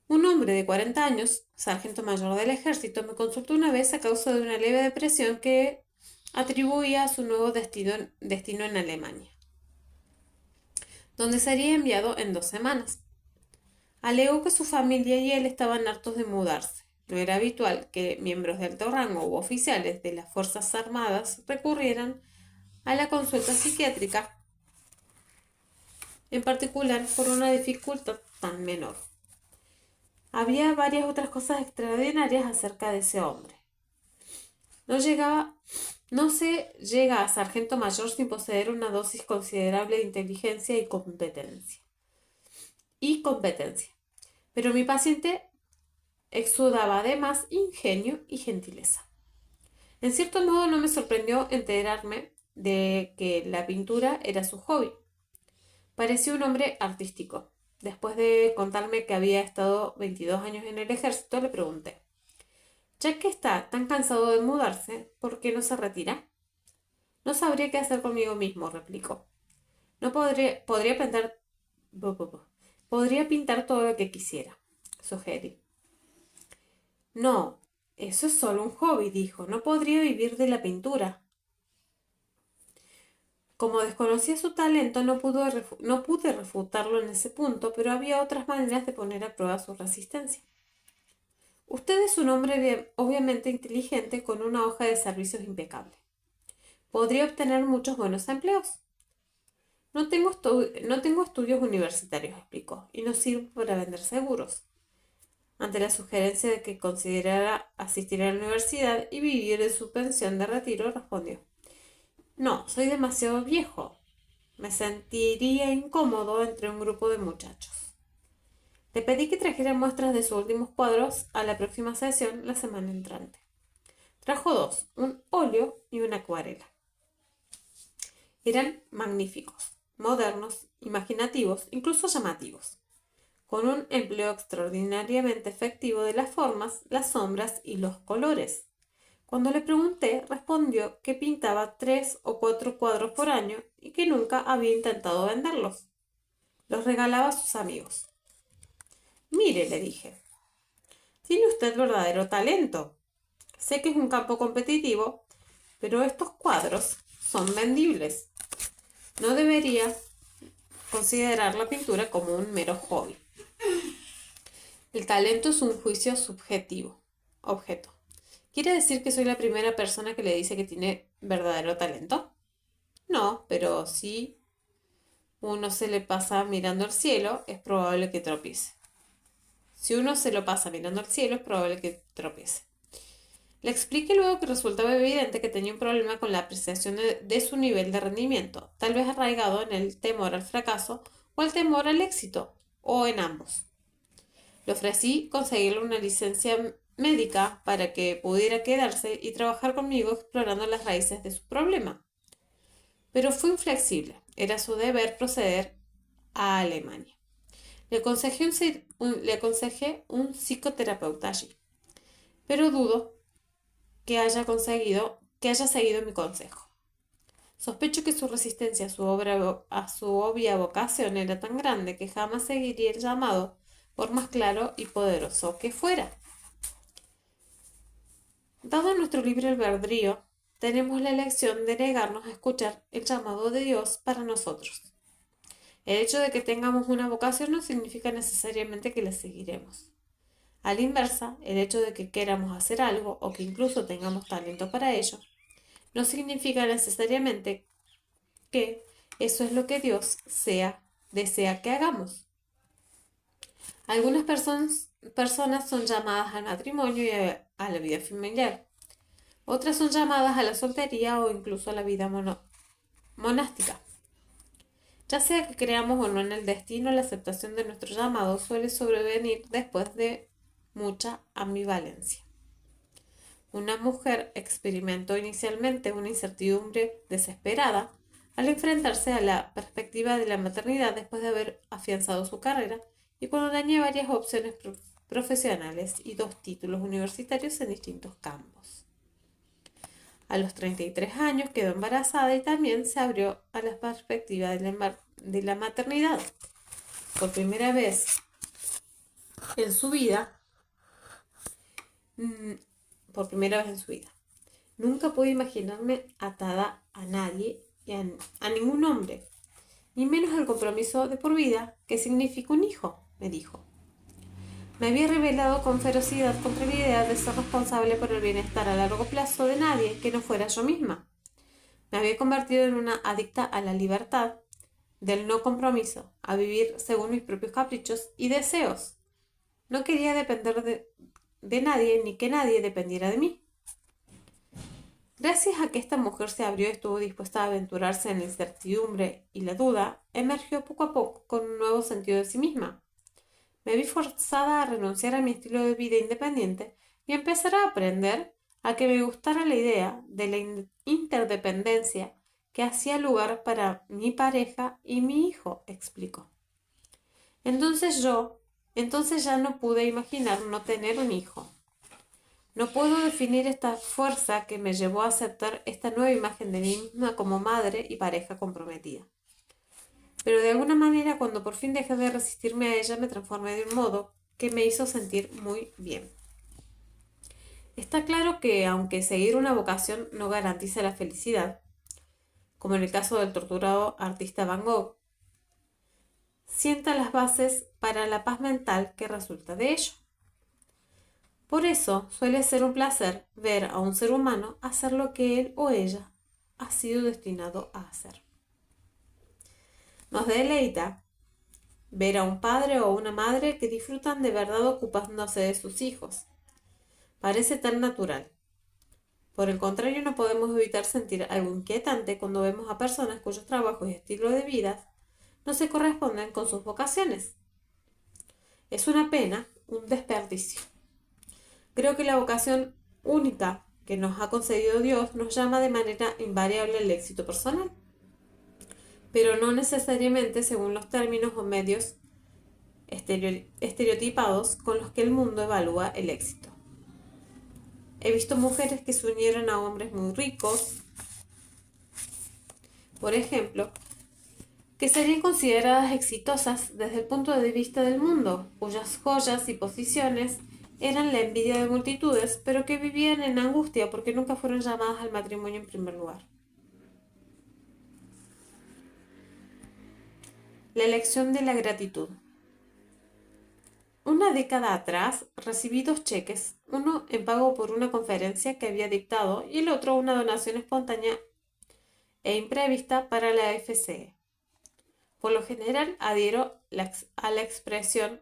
Un hombre de 40 años, sargento mayor del ejército, me consultó una vez a causa de una leve depresión que atribuía a su nuevo destino en Alemania, donde sería enviado en 2 semanas. Alegó que su familia y él estaban hartos de mudarse. No era habitual que miembros de alto rango u oficiales de las Fuerzas Armadas recurrieran a la consulta psiquiátrica, en particular por una dificultad tan menor. Había varias otras cosas extraordinarias acerca de ese hombre. No se llega a sargento mayor sin poseer una dosis considerable de inteligencia y competencia. Pero mi paciente exudaba además ingenio y gentileza. En cierto modo no me sorprendió enterarme de que la pintura era su hobby. Parecía un hombre artístico. Después de contarme que había estado 22 años en el ejército, le pregunté: ya que está tan cansado de mudarse, ¿por qué no se retira? No sabría qué hacer conmigo mismo, replicó. No podría pintar todo lo que quisiera, sugerí. No, eso es solo un hobby, dijo. No podría vivir de la pintura. Como desconocía su talento, no pude refutarlo en ese punto, pero había otras maneras de poner a prueba su resistencia. Usted es un hombre obviamente inteligente con una hoja de servicios impecable. Podría obtener muchos buenos empleos. No tengo estudios universitarios, explicó, y no sirvo para vender seguros. Ante la sugerencia de que considerara asistir a la universidad y vivir de su pensión de retiro, respondió: no, soy demasiado viejo. Me sentiría incómodo entre un grupo de muchachos. Le pedí que trajera muestras de sus últimos cuadros a la próxima sesión la semana entrante. Trajo dos, un óleo y una acuarela. Eran magníficos, modernos, imaginativos, incluso llamativos, con un empleo extraordinariamente efectivo de las formas, las sombras y los colores. Cuando le pregunté, respondió que pintaba 3 o 4 cuadros por año y que nunca había intentado venderlos. Los regalaba a sus amigos. Mire, le dije, tiene usted verdadero talento. Sé que es un campo competitivo, pero estos cuadros son vendibles. No debería considerar la pintura como un mero hobby. El talento es un juicio subjetivo. Objeto. ¿Quiere decir que soy la primera persona que le dice que tiene verdadero talento? No, pero si uno se le pasa mirando al cielo, es probable que tropiece. Si uno se lo pasa mirando al cielo, es probable que tropiece. Le expliqué luego que resultaba evidente que tenía un problema con la apreciación de su nivel de rendimiento, tal vez arraigado en el temor al fracaso o el temor al éxito, o en ambos. Le ofrecí conseguirle una licencia médica para que pudiera quedarse y trabajar conmigo explorando las raíces de su problema. Pero fue inflexible. Era su deber proceder a Alemania. Le aconsejé un psicoterapeuta allí, pero dudo que haya seguido mi consejo. Sospecho que su resistencia a su obvia vocación era tan grande que jamás seguiría el llamado, por más claro y poderoso que fuera. Dado nuestro libre albedrío, tenemos la elección de negarnos a escuchar el llamado de Dios para nosotros. El hecho de que tengamos una vocación no significa necesariamente que la seguiremos. A la inversa, el hecho de que queramos hacer algo o que incluso tengamos talento para ello, no significa necesariamente que eso es lo que Dios desea que hagamos. Algunas personas son llamadas al matrimonio y a la vida familiar. Otras son llamadas a la soltería o incluso a la vida monástica. Ya sea que creamos o no en el destino, la aceptación de nuestro llamado suele sobrevenir después de mucha ambivalencia. Una mujer experimentó inicialmente una incertidumbre desesperada al enfrentarse a la perspectiva de la maternidad después de haber afianzado su carrera y cuando tenía varias opciones profesionales y 2 títulos universitarios en distintos campos. A los 33 años quedó embarazada y también se abrió a la perspectiva de la maternidad. Por primera vez en su vida, Nunca pude imaginarme atada a nadie y a ningún hombre, ni menos al compromiso de por vida que significa un hijo, me dijo. Me había rebelado con ferocidad contra la idea de ser responsable por el bienestar a largo plazo de nadie que no fuera yo misma. Me había convertido en una adicta a la libertad, del no compromiso, a vivir según mis propios caprichos y deseos. No quería depender de nadie ni que nadie dependiera de mí. Gracias a que esta mujer se abrió y estuvo dispuesta a aventurarse en la incertidumbre y la duda, emergió poco a poco con un nuevo sentido de sí misma. Me vi forzada a renunciar a mi estilo de vida independiente y empezar a aprender a que me gustara la idea de la interdependencia que hacía lugar para mi pareja y mi hijo, explicó. Entonces ya no pude imaginar no tener un hijo. No puedo definir esta fuerza que me llevó a aceptar esta nueva imagen de mí misma como madre y pareja comprometida. Pero de alguna manera, cuando por fin dejé de resistirme a ella, me transformé de un modo que me hizo sentir muy bien. Está claro que, aunque seguir una vocación no garantiza la felicidad, como en el caso del torturado artista Van Gogh, sienta las bases para la paz mental que resulta de ello. Por eso suele ser un placer ver a un ser humano hacer lo que él o ella ha sido destinado a hacer. Nos deleita ver a un padre o una madre que disfrutan de verdad ocupándose de sus hijos. Parece tan natural. Por el contrario, no podemos evitar sentir algo inquietante cuando vemos a personas cuyos trabajos y estilo de vida no se corresponden con sus vocaciones. Es una pena, un desperdicio. Creo que la vocación única que nos ha concedido Dios nos llama de manera invariable al éxito personal, pero no necesariamente según los términos o medios estereotipados con los que el mundo evalúa el éxito. He visto mujeres que se unieron a hombres muy ricos, por ejemplo, que serían consideradas exitosas desde el punto de vista del mundo, cuyas joyas y posiciones eran la envidia de multitudes, pero que vivían en angustia porque nunca fueron llamadas al matrimonio en primer lugar. La elección de la gratitud. Una década atrás recibí 2 cheques, uno en pago por una conferencia que había dictado y el otro una donación espontánea e imprevista para la FCE. Por lo general adhiero a la expresión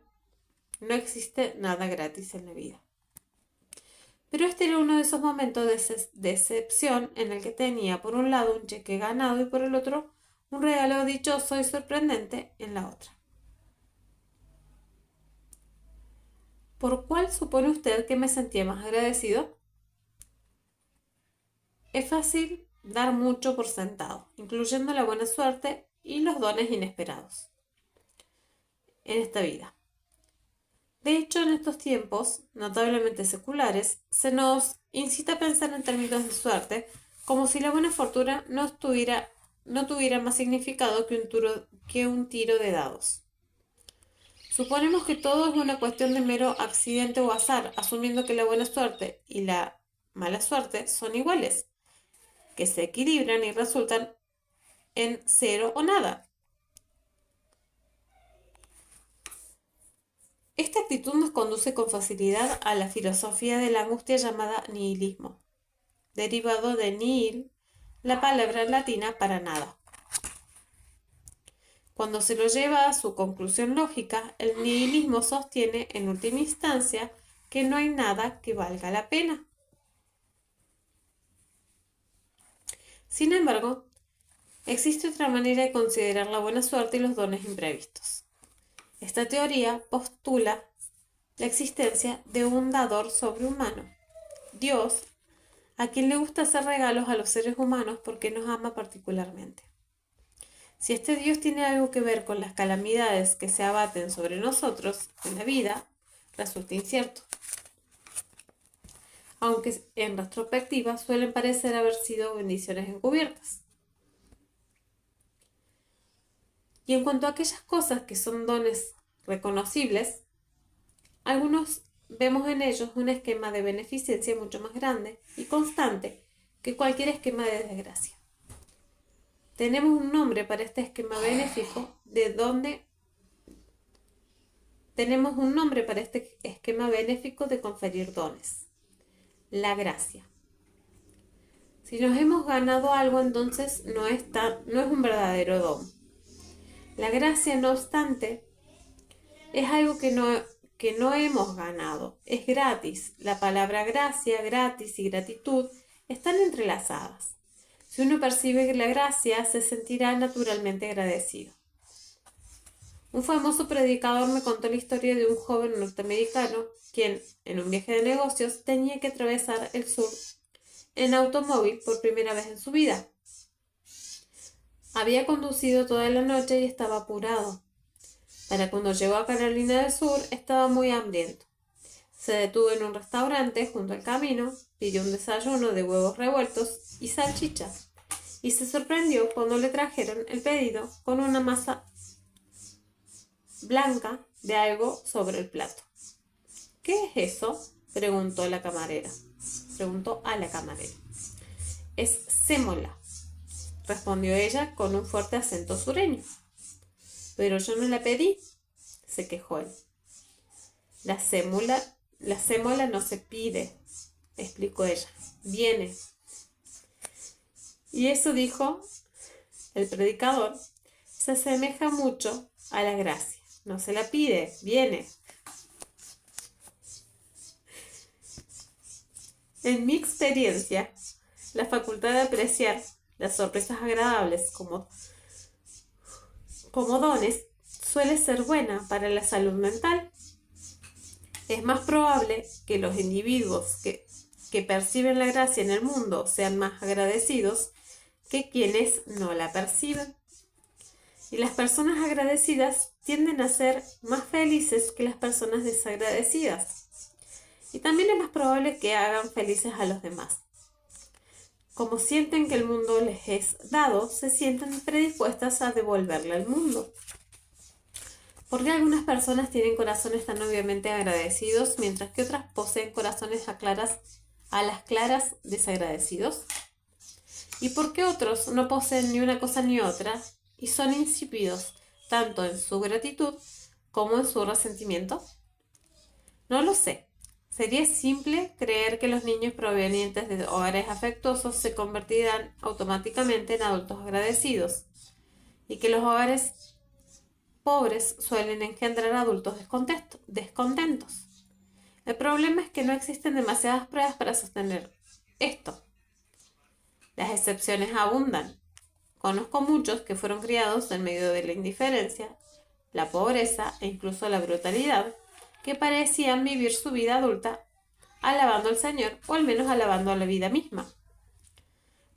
no existe nada gratis en la vida. Pero este era uno de esos momentos de excepción en el que tenía por un lado un cheque ganado y por el otro un regalo dichoso y sorprendente en la otra. ¿Por cuál supone usted que me sentía más agradecido? Es fácil dar mucho por sentado, incluyendo la buena suerte y los dones inesperados en esta vida. De hecho, en estos tiempos, notablemente seculares, se nos incita a pensar en términos de suerte, como si la buena fortuna no tuviera más significado que un tiro de dados. Suponemos que todo es una cuestión de mero accidente o azar, asumiendo que la buena suerte y la mala suerte son iguales, que se equilibran y resultan en 0 o nada. Esta actitud nos conduce con facilidad a la filosofía de la angustia llamada nihilismo, derivado de nihil, la palabra latina para nada. Cuando se lo lleva a su conclusión lógica, el nihilismo sostiene en última instancia que no hay nada que valga la pena. Sin embargo, existe otra manera de considerar la buena suerte y los dones imprevistos. Esta teoría postula la existencia de un dador sobrehumano, Dios, a quien le gusta hacer regalos a los seres humanos porque nos ama particularmente. Si este Dios tiene algo que ver con las calamidades que se abaten sobre nosotros en la vida, resulta incierto. Aunque en retrospectiva suelen parecer haber sido bendiciones encubiertas. Y en cuanto a aquellas cosas que son dones reconocibles, algunos vemos en ellos un esquema de beneficencia mucho más grande y constante que cualquier esquema de desgracia. Tenemos un nombre para este esquema benéfico de conferir dones: la gracia. Si nos hemos ganado algo, entonces no es un verdadero don. La gracia, no obstante, es algo que no hemos ganado, es gratis. La palabra gracia, gratis y gratitud están entrelazadas. Si uno percibe la gracia, se sentirá naturalmente agradecido. Un famoso predicador me contó la historia de un joven norteamericano quien, en un viaje de negocios, tenía que atravesar el sur en automóvil por primera vez en su vida. Había conducido toda la noche y estaba apurado. Para cuando llegó a Carolina del Sur, estaba muy hambriento. Se detuvo en un restaurante junto al camino, pidió un desayuno de huevos revueltos y salchichas, y se sorprendió cuando le trajeron el pedido con una masa blanca de algo sobre el plato. ¿Qué es eso?, preguntó a la camarera. Es sémola, respondió ella con un fuerte acento sureño. Pero yo no la pedí, se quejó él. La sémola no se pide, explicó ella, viene. Y eso, dijo el predicador, se asemeja mucho a la gracia. No se la pide, viene. En mi experiencia, la facultad de apreciar las sorpresas agradables como dones suele ser buena para la salud mental. Es más probable que los individuos que que perciben la gracia en el mundo sean más agradecidos que quienes no la perciben. Y las personas agradecidas tienden a ser más felices que las personas desagradecidas. Y también es más probable que hagan felices a los demás. Como sienten que el mundo les es dado, se sienten predispuestas a devolverle al mundo. ¿Por qué algunas personas tienen corazones tan obviamente agradecidos, mientras que otras poseen corazones a las claras desagradecidos? ¿Y por qué otros no poseen ni una cosa ni otra y son insípidos tanto en su gratitud como en su resentimiento? No lo sé. Sería simple creer que los niños provenientes de hogares afectuosos se convertirán automáticamente en adultos agradecidos y que los hogares pobres suelen engendrar adultos descontentos. El problema es que no existen demasiadas pruebas para sostener esto. Las excepciones abundan. Conozco muchos que fueron criados en medio de la indiferencia, la pobreza e incluso la brutalidad, que parecían vivir su vida adulta alabando al Señor o al menos alabando a la vida misma.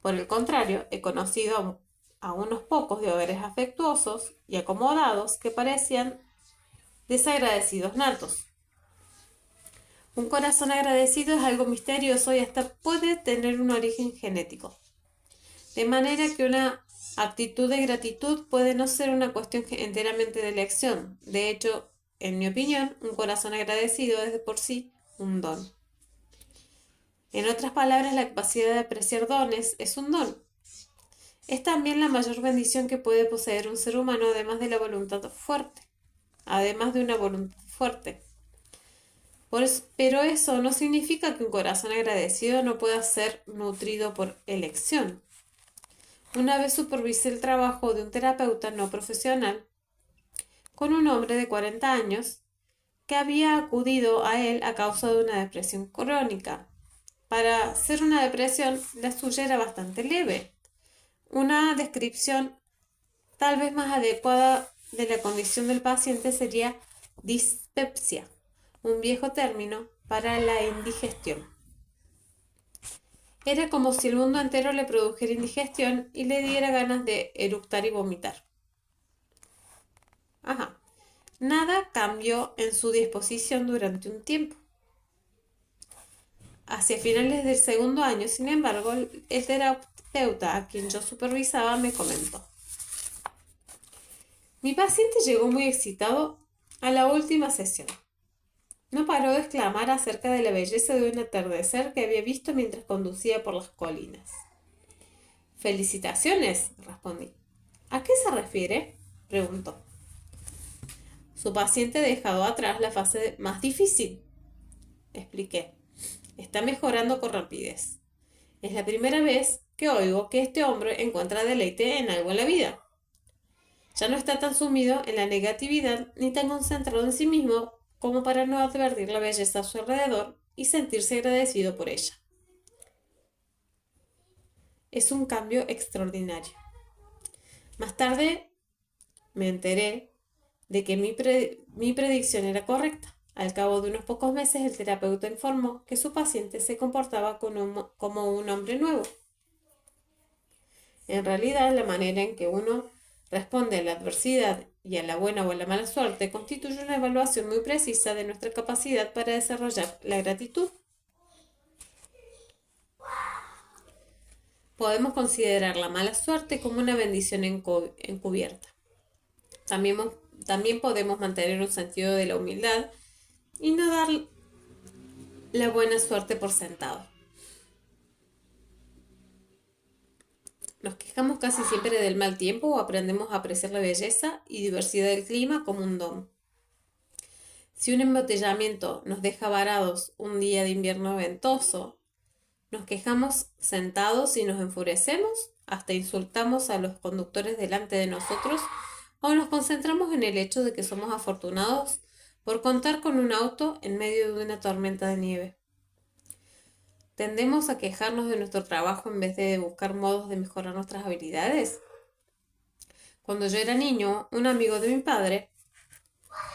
Por el contrario, he conocido a unos pocos de hogares afectuosos y acomodados que parecían desagradecidos natos. Un corazón agradecido es algo misterioso y hasta puede tener un origen genético. De manera que una actitud de gratitud puede no ser una cuestión enteramente de elección. De hecho, en mi opinión, un corazón agradecido es de por sí un don. En otras palabras, la capacidad de apreciar dones es un don. Es también la mayor bendición que puede poseer un ser humano, además de una voluntad fuerte. Pero eso no significa que un corazón agradecido no pueda ser nutrido por elección. Una vez supervisé el trabajo de un terapeuta no profesional con un hombre de 40 años que había acudido a él a causa de una depresión crónica. Para ser una depresión, la suya era bastante leve. Una descripción tal vez más adecuada de la condición del paciente sería dispepsia, un viejo término para la indigestión. Era como si el mundo entero le produjera indigestión y le diera ganas de eructar y vomitar. Nada cambió en su disposición durante un tiempo. Hacia finales del segundo año, sin embargo, el terapeuta a quien yo supervisaba me comentó: mi paciente llegó muy excitado a la última sesión. No paró de exclamar acerca de la belleza de un atardecer que había visto mientras conducía por las colinas. —Felicitaciones —respondí. —¿A qué se refiere? —preguntó. Su paciente ha dejado atrás la fase más difícil —expliqué—. Está mejorando con rapidez. Es la primera vez que oigo que este hombre encuentra deleite en algo en la vida. Ya no está tan sumido en la negatividad ni tan concentrado en sí mismo como para no advertir la belleza a su alrededor y sentirse agradecido por ella. Es un cambio extraordinario. Más tarde me enteré de que mi predicción era correcta. Al cabo de unos pocos meses, el terapeuta informó que su paciente se comportaba como un hombre nuevo. En realidad, la manera en que uno responde a la adversidad y a la buena o a la mala suerte constituye una evaluación muy precisa de nuestra capacidad para desarrollar la gratitud. Podemos considerar la mala suerte como una bendición encubierta. También podemos mantener un sentido de la humildad y no dar la buena suerte por sentado. Nos quejamos casi siempre del mal tiempo o aprendemos a apreciar la belleza y diversidad del clima como un don. Si un embotellamiento nos deja varados un día de invierno ventoso, nos quejamos sentados y nos enfurecemos, hasta insultamos a los conductores delante de nosotros o nos concentramos en el hecho de que somos afortunados por contar con un auto en medio de una tormenta de nieve. ¿Tendemos a quejarnos de nuestro trabajo en vez de buscar modos de mejorar nuestras habilidades? Cuando yo era niño, un amigo de mi padre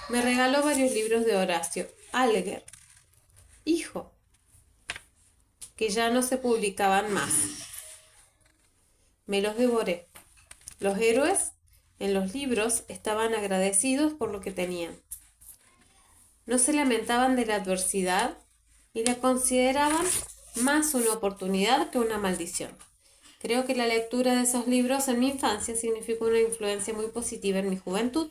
me regaló varios libros de Horacio Alger. Hijo, que ya no se publicaban más. Me los devoré. Los héroes en los libros estaban agradecidos por lo que tenían. No se lamentaban de la adversidad y la consideraban más una oportunidad que una maldición. Creo que la lectura de esos libros en mi infancia significó una influencia muy positiva en mi juventud.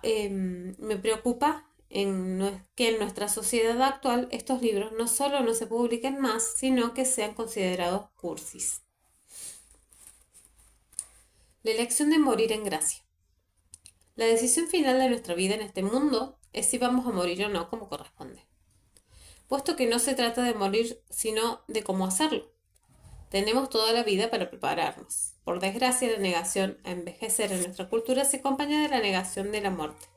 Me preocupa que en nuestra sociedad actual estos libros no solo no se publiquen más, sino que sean considerados cursis. La elección de morir en gracia. La decisión final de nuestra vida en este mundo es si vamos a morir o no como corresponde. Puesto que no se trata de morir, sino de cómo hacerlo. Tenemos toda la vida para prepararnos. Por desgracia, la negación a envejecer en nuestra cultura se acompaña de la negación de la muerte.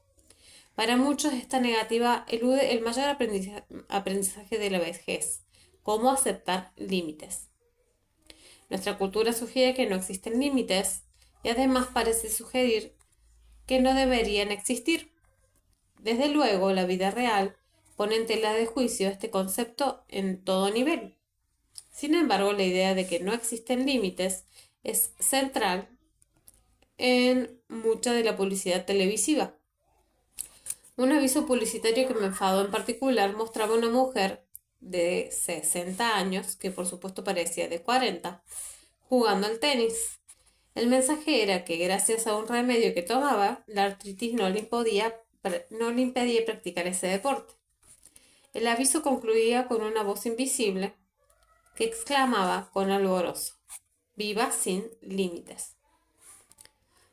Para muchos, esta negativa elude el mayor aprendizaje de la vejez, cómo aceptar límites. Nuestra cultura sugiere que no existen límites y además parece sugerir que no deberían existir. Desde luego, la vida real pone en tela de juicio este concepto en todo nivel. Sin embargo, la idea de que no existen límites es central en mucha de la publicidad televisiva. Un aviso publicitario que me enfadó en particular mostraba a una mujer de 60 años, que por supuesto parecía de 40, jugando al tenis. El mensaje era que gracias a un remedio que tomaba, la artritis no le impedía practicar ese deporte. El aviso concluía con una voz invisible que exclamaba con alborozo: «Viva sin límites».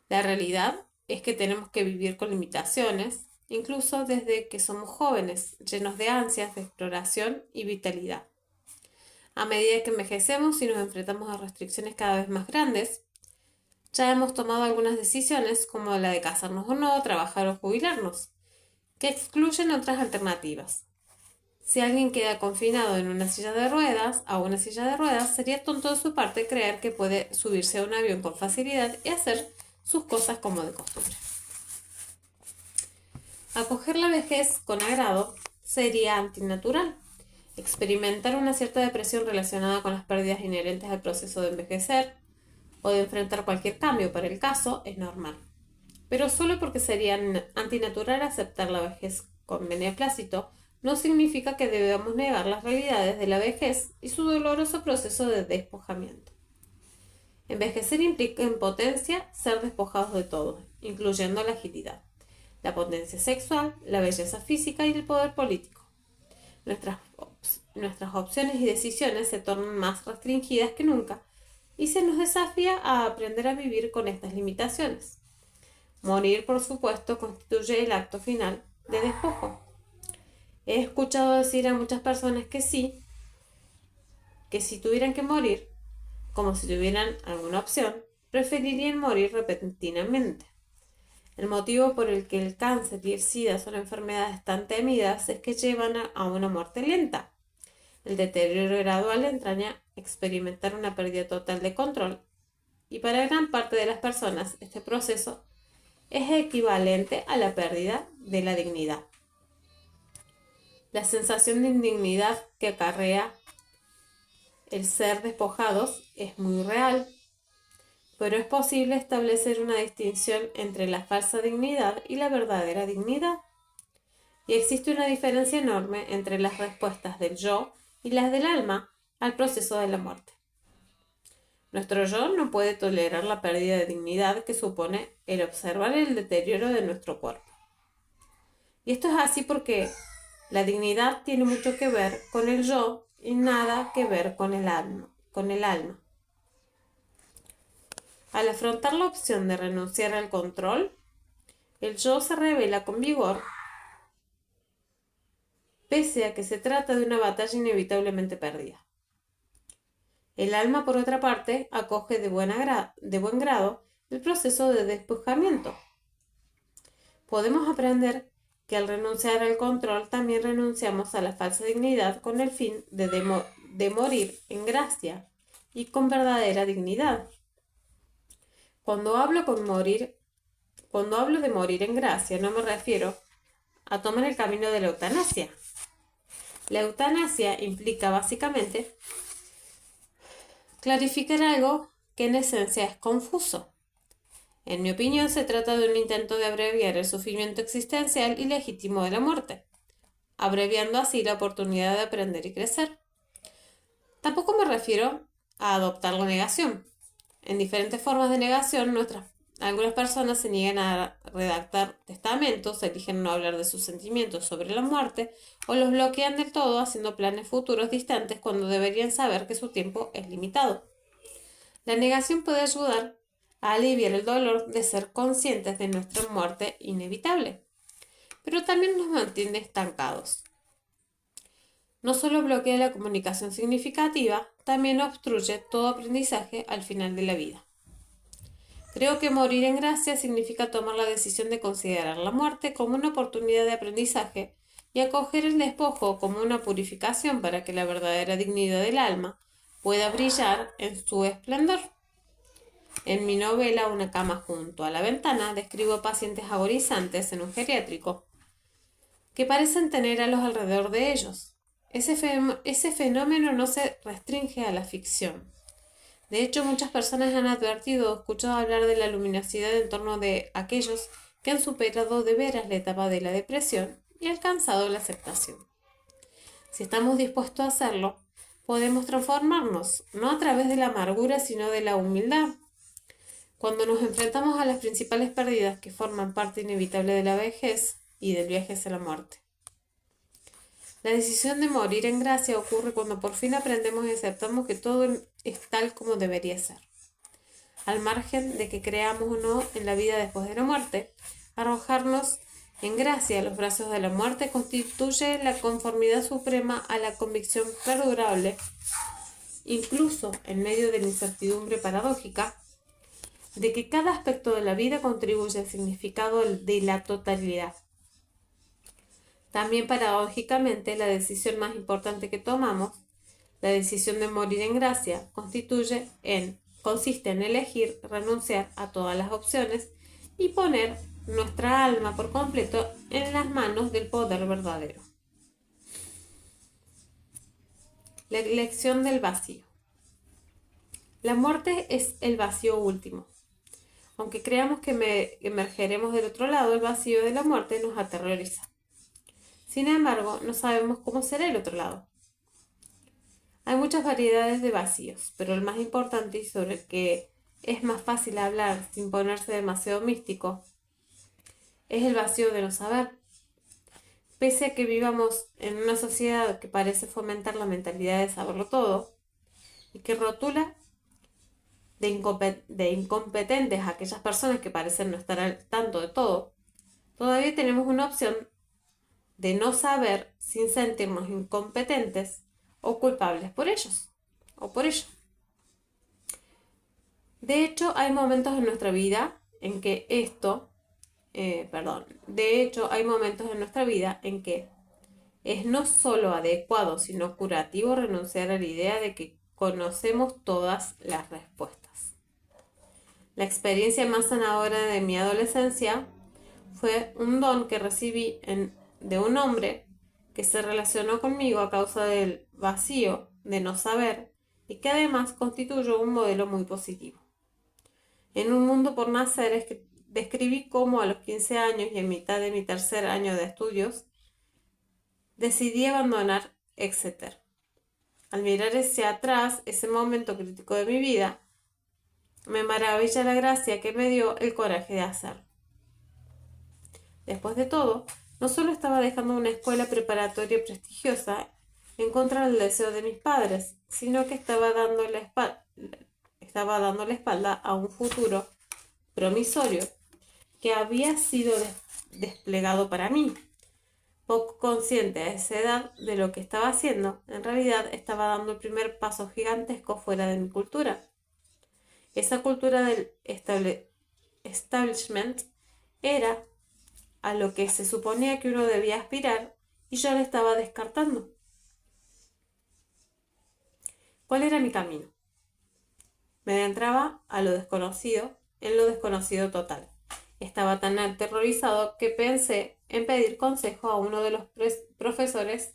La realidad es que tenemos que vivir con limitaciones, incluso desde que somos jóvenes, llenos de ansias de exploración y vitalidad. A medida que envejecemos y nos enfrentamos a restricciones cada vez más grandes, ya hemos tomado algunas decisiones, como la de casarnos o no, trabajar o jubilarnos, que excluyen otras alternativas. Si alguien queda confinado en una silla de ruedas, sería tonto de su parte creer que puede subirse a un avión con facilidad y hacer sus cosas como de costumbre. Acoger la vejez con agrado sería antinatural. Experimentar una cierta depresión relacionada con las pérdidas inherentes al proceso de envejecer o de enfrentar cualquier cambio para el caso es normal. Pero solo porque sería antinatural aceptar la vejez con beneplácito, no significa que debamos negar las realidades de la vejez y su doloroso proceso de despojamiento. Envejecer implica en potencia ser despojados de todo, incluyendo la agilidad, la potencia sexual, la belleza física y el poder político. Nuestras opciones y decisiones se tornan más restringidas que nunca y se nos desafía a aprender a vivir con estas limitaciones. Morir, por supuesto, constituye el acto final de despojo. He escuchado decir a muchas personas que sí, que si tuvieran que morir, como si tuvieran alguna opción, preferirían morir repentinamente. El motivo por el que el cáncer y el SIDA son enfermedades tan temidas es que llevan a una muerte lenta. El deterioro gradual entraña experimentar una pérdida total de control, y para gran parte de las personas este proceso es equivalente a la pérdida de la dignidad. La sensación de indignidad que acarrea el ser despojados es muy real, pero es posible establecer una distinción entre la falsa dignidad y la verdadera dignidad. Y existe una diferencia enorme entre las respuestas del yo y las del alma al proceso de la muerte. Nuestro yo no puede tolerar la pérdida de dignidad que supone el observar el deterioro de nuestro cuerpo. Y esto es así porque la dignidad tiene mucho que ver con el yo y nada que ver con el alma. Al afrontar la opción de renunciar al control, el yo se revela con vigor, pese a que se trata de una batalla inevitablemente perdida. El alma, por otra parte, acoge de buen grado el proceso de despojamiento. Podemos aprender que al renunciar al control también renunciamos a la falsa dignidad con el fin de morir en gracia y con verdadera dignidad. Cuando hablo de morir en gracia, no me refiero a tomar el camino de la eutanasia. La eutanasia implica básicamente clarificar algo que en esencia es confuso. En mi opinión, se trata de un intento de abreviar el sufrimiento existencial y legítimo de la muerte, abreviando así la oportunidad de aprender y crecer. Tampoco me refiero a adoptar la negación. En diferentes formas de negación, algunas personas se niegan a redactar testamentos, eligen no hablar de sus sentimientos sobre la muerte o los bloquean del todo haciendo planes futuros distantes cuando deberían saber que su tiempo es limitado. La negación puede ayudar a aliviar el dolor de ser conscientes de nuestra muerte inevitable, pero también nos mantiene estancados. No solo bloquea la comunicación significativa, también obstruye todo aprendizaje al final de la vida. Creo que morir en gracia significa tomar la decisión de considerar la muerte como una oportunidad de aprendizaje y acoger el despojo como una purificación para que la verdadera dignidad del alma pueda brillar en su esplendor. En mi novela Una cama junto a la ventana describo pacientes agonizantes en un geriátrico que parecen tener a los alrededor de ellos. Ese fenómeno no se restringe a la ficción. De hecho, muchas personas han advertido o escuchado hablar de la luminosidad en torno de aquellos que han superado de veras la etapa de la depresión y alcanzado la aceptación. Si estamos dispuestos a hacerlo, podemos transformarnos, no a través de la amargura, sino de la humildad. Cuando nos enfrentamos a las principales pérdidas que forman parte inevitable de la vejez y del viaje hacia la muerte. La decisión de morir en gracia ocurre cuando por fin aprendemos y aceptamos que todo es tal como debería ser. Al margen de que creamos o no en la vida después de la muerte, arrojarnos en gracia a los brazos de la muerte constituye la conformidad suprema a la convicción perdurable, incluso en medio de la incertidumbre paradójica, de que cada aspecto de la vida contribuye al significado de la totalidad. También paradójicamente, la decisión más importante que tomamos, la decisión de morir en gracia, consiste en elegir renunciar a todas las opciones y poner nuestra alma por completo en las manos del poder verdadero. La elección del vacío. La muerte es el vacío último. Aunque creamos que emergeremos del otro lado, el vacío de la muerte nos aterroriza. Sin embargo, no sabemos cómo será el otro lado. Hay muchas variedades de vacíos, pero el más importante y sobre el que es más fácil hablar sin ponerse demasiado místico es el vacío de no saber. Pese a que vivamos en una sociedad que parece fomentar la mentalidad de saberlo todo y que rotula de incompetentes a aquellas personas que parecen no estar al tanto de todo, todavía tenemos una opción de no saber sin sentirnos incompetentes o culpables por ellos o por ello. De hecho, hay momentos en nuestra vida en que es no solo adecuado, sino curativo renunciar a la idea de que conocemos todas las respuestas. La experiencia más sanadora de mi adolescencia fue un don que recibí de un hombre que se relacionó conmigo a causa del vacío de no saber y que además constituyó un modelo muy positivo. En Un mundo por nacer describí cómo a los 15 años y en mitad de mi tercer año de estudios decidí abandonar Exeter. Al mirar hacia atrás, ese momento crítico de mi vida, me maravilla la gracia que me dio el coraje de hacerlo. Después de todo, no solo estaba dejando una escuela preparatoria prestigiosa en contra del deseo de mis padres, sino que estaba dando la espalda a un futuro promisorio que había sido desplegado para mí. Poco consciente a esa edad de lo que estaba haciendo, en realidad estaba dando el primer paso gigantesco fuera de mi cultura. Esa cultura del establishment era a lo que se suponía que uno debía aspirar y yo la estaba descartando. ¿Cuál era mi camino? Me adentraba a lo desconocido, en lo desconocido total. Estaba tan aterrorizado que pensé en pedir consejo a uno de los profesores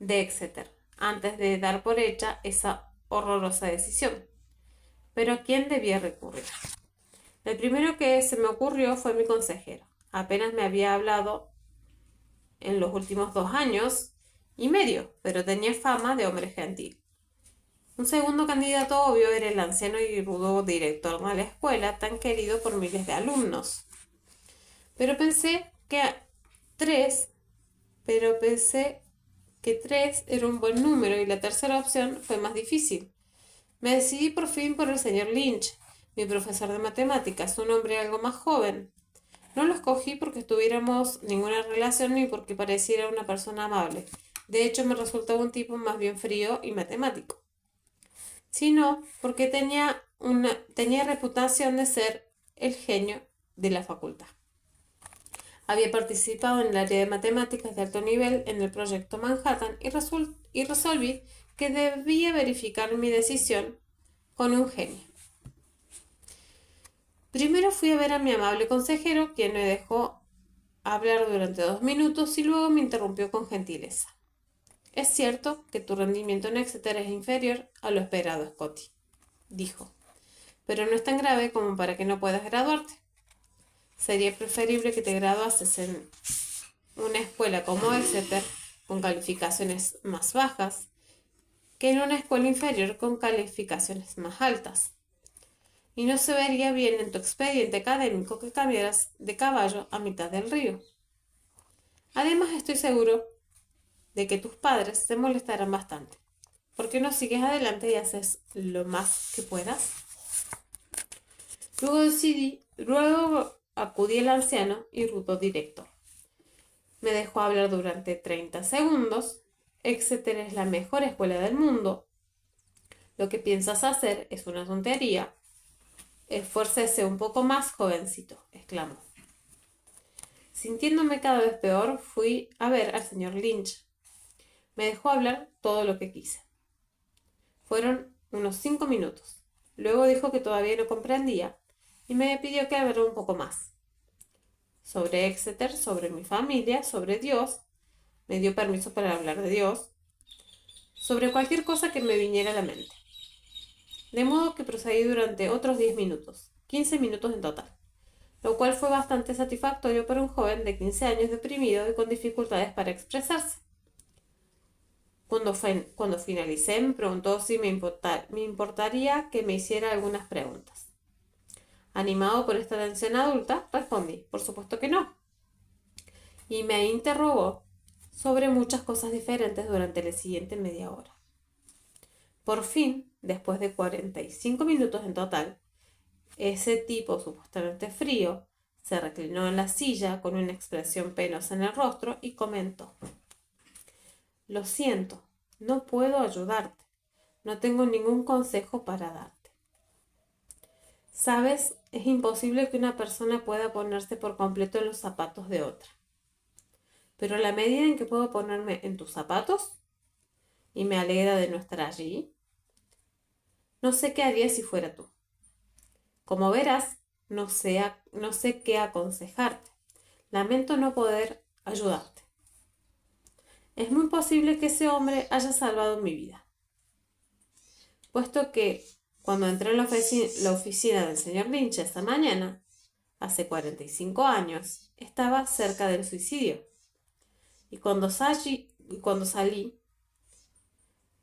de Exeter, antes de dar por hecha esa horrorosa decisión. Pero ¿a quién debía recurrir? El primero que se me ocurrió fue mi consejero. Apenas me había hablado en los últimos 2 años y medio, pero tenía fama de hombre gentil. Un segundo candidato obvio era el anciano y rudo director de la escuela, tan querido por miles de alumnos. Pero pensé que tres, pero pensé que 3 era un buen número y la tercera opción fue más difícil. Me decidí por fin por el señor Lynch, mi profesor de matemáticas, un hombre algo más joven. No lo escogí porque tuviéramos ninguna relación ni porque pareciera una persona amable. De hecho, me resultaba un tipo más bien frío y matemático. Sino porque tenía reputación de ser el genio de la facultad. Había participado en el área de matemáticas de alto nivel en el proyecto Manhattan y resolví que debía verificar mi decisión con un genio. Primero fui a ver a mi amable consejero, quien me dejó hablar durante 2 minutos y luego me interrumpió con gentileza. Es cierto que tu rendimiento en Exeter es inferior a lo esperado, Scotty, dijo, pero no es tan grave como para que no puedas graduarte. Sería preferible que te graduases en una escuela como Exeter con calificaciones más bajas que en una escuela inferior con calificaciones más altas. Y no se vería bien en tu expediente académico que cambiaras de caballo a mitad del río. Además, estoy seguro de que tus padres se molestarán bastante. ¿Por qué no sigues adelante y haces lo más que puedas? Luego acudí al anciano y rudo director. Me dejó hablar durante 30 segundos. Exeter es la mejor escuela del mundo. Lo que piensas hacer es una tontería. Esfuércese un poco más, jovencito, exclamó. Sintiéndome cada vez peor, fui a ver al señor Lynch. Me dejó hablar todo lo que quise. Fueron unos 5 minutos. Luego dijo que todavía no comprendía y me pidió que hablara un poco más. Sobre Exeter, sobre mi familia, sobre Dios. Me dio permiso para hablar de Dios. Sobre cualquier cosa que me viniera a la mente. De modo que procedí durante otros 10 minutos, 15 minutos en total, lo cual fue bastante satisfactorio para un joven de 15 años deprimido y con dificultades para expresarse. Cuando finalicé, me preguntó si me importaría que me hiciera algunas preguntas. Animado por esta atención adulta, respondí, por supuesto que no. Y me interrogó sobre muchas cosas diferentes durante la siguiente media hora. Por fin, después de 45 minutos en total, ese tipo supuestamente frío se reclinó en la silla con una expresión penosa en el rostro y comentó: Lo siento, no puedo ayudarte. No tengo ningún consejo para darte. Sabes, es imposible que una persona pueda ponerse por completo en los zapatos de otra. Pero a la medida en que puedo ponerme en tus zapatos, y me alegra de no estar allí, no sé qué haría si fuera tú. Como verás, no sé qué aconsejarte. Lamento no poder ayudarte. Es muy posible que ese hombre haya salvado mi vida, puesto que cuando entré en la oficina del señor Lynch esta mañana, hace 45 años, estaba cerca del suicidio. Y cuando salí,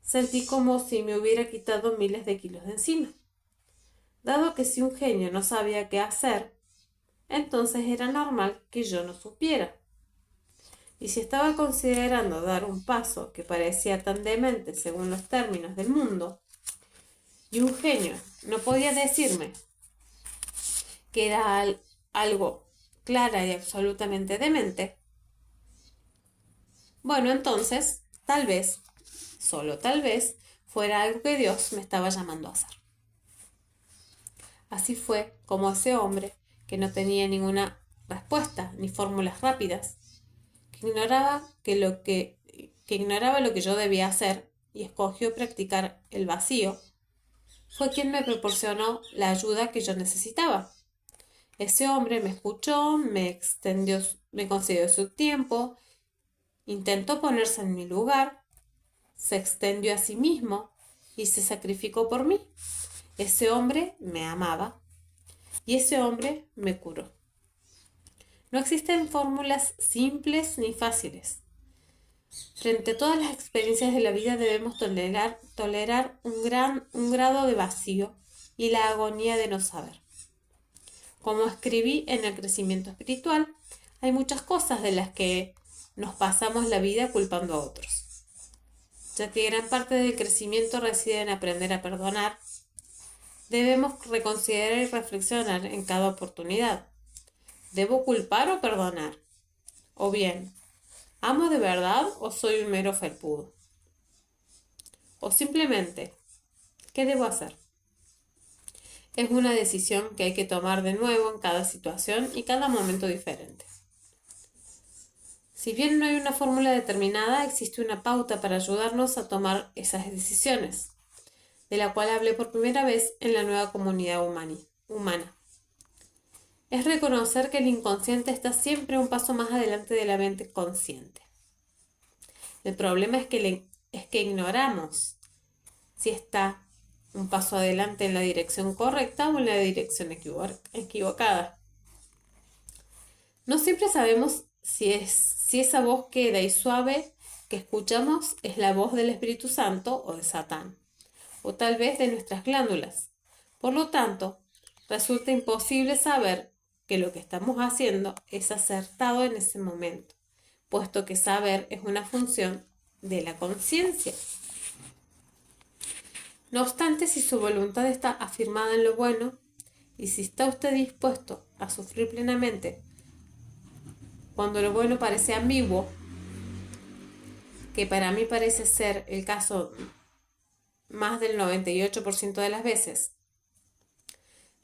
sentí como si me hubiera quitado miles de kilos de encima. Dado que si un genio no sabía qué hacer, entonces era normal que yo no supiera. Y si estaba considerando dar un paso que parecía tan demente según los términos del mundo, y un genio no podía decirme que era algo clara y absolutamente demente, bueno, entonces, tal vez, solo tal vez, fuera algo que Dios me estaba llamando a hacer. Así fue como ese hombre, que no tenía ninguna respuesta ni fórmulas rápidas, que ignoraba lo que yo debía hacer y escogió practicar el vacío, fue quien me proporcionó la ayuda que yo necesitaba. Ese hombre me escuchó, me concedió su tiempo, intentó ponerse en mi lugar se extendió a sí mismo y se sacrificó por mí. Ese hombre me amaba y ese hombre me curó. No existen fórmulas simples ni fáciles. Frente a todas las experiencias de la vida debemos tolerar un grado de vacío y la agonía de no saber. Como escribí en el crecimiento espiritual, hay muchas cosas de las que nos pasamos la vida culpando a otros. Ya que gran parte del crecimiento reside en aprender a perdonar, debemos reconsiderar y reflexionar en cada oportunidad. ¿Debo culpar o perdonar? O bien, ¿amo de verdad o soy un mero felpudo? O simplemente, ¿qué debo hacer? Es una decisión que hay que tomar de nuevo en cada situación y cada momento diferente. Si bien no hay una fórmula determinada, existe una pauta para ayudarnos a tomar esas decisiones, de la cual hablé por primera vez en la nueva comunidad humana. Es reconocer que el inconsciente está siempre un paso más adelante de la mente consciente. El problema es que ignoramos si está un paso adelante en la dirección correcta o en la dirección equivocada. No siempre sabemos si esa voz queda y suave que escuchamos es la voz del Espíritu Santo o de Satán, o tal vez de nuestras glándulas. Por lo tanto, resulta imposible saber que lo que estamos haciendo es acertado en ese momento, puesto que saber es una función de la conciencia. No obstante, si su voluntad está afirmada en lo bueno, y si está usted dispuesto a sufrir plenamente cuando lo bueno parece ambiguo, que para mí parece ser el caso más del 98% de las veces,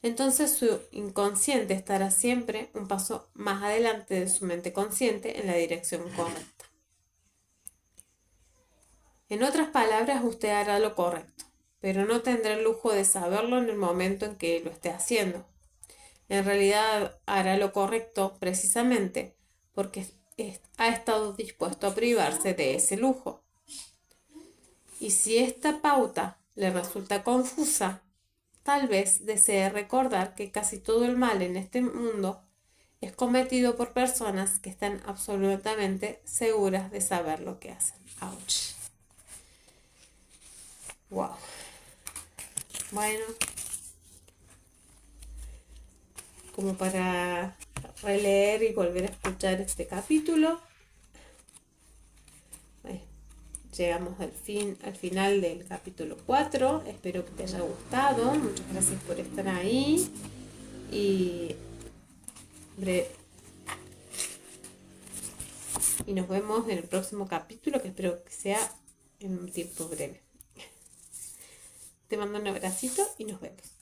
entonces su inconsciente estará siempre un paso más adelante de su mente consciente en la dirección correcta. En otras palabras, usted hará lo correcto, pero no tendrá el lujo de saberlo en el momento en que lo esté haciendo. En realidad hará lo correcto precisamente porque ha estado dispuesto a privarse de ese lujo. Y si esta pauta le resulta confusa, tal vez desee recordar que casi todo el mal en este mundo es cometido por personas que están absolutamente seguras de saber lo que hacen. Ouch. Wow. Bueno, como para releer y volver a escuchar este capítulo. Llegamos al final del capítulo 4. Espero que te haya gustado. Muchas gracias por estar ahí. Y nos vemos en el próximo capítulo, que espero que sea en un tiempo breve. Te mando un abracito y nos vemos.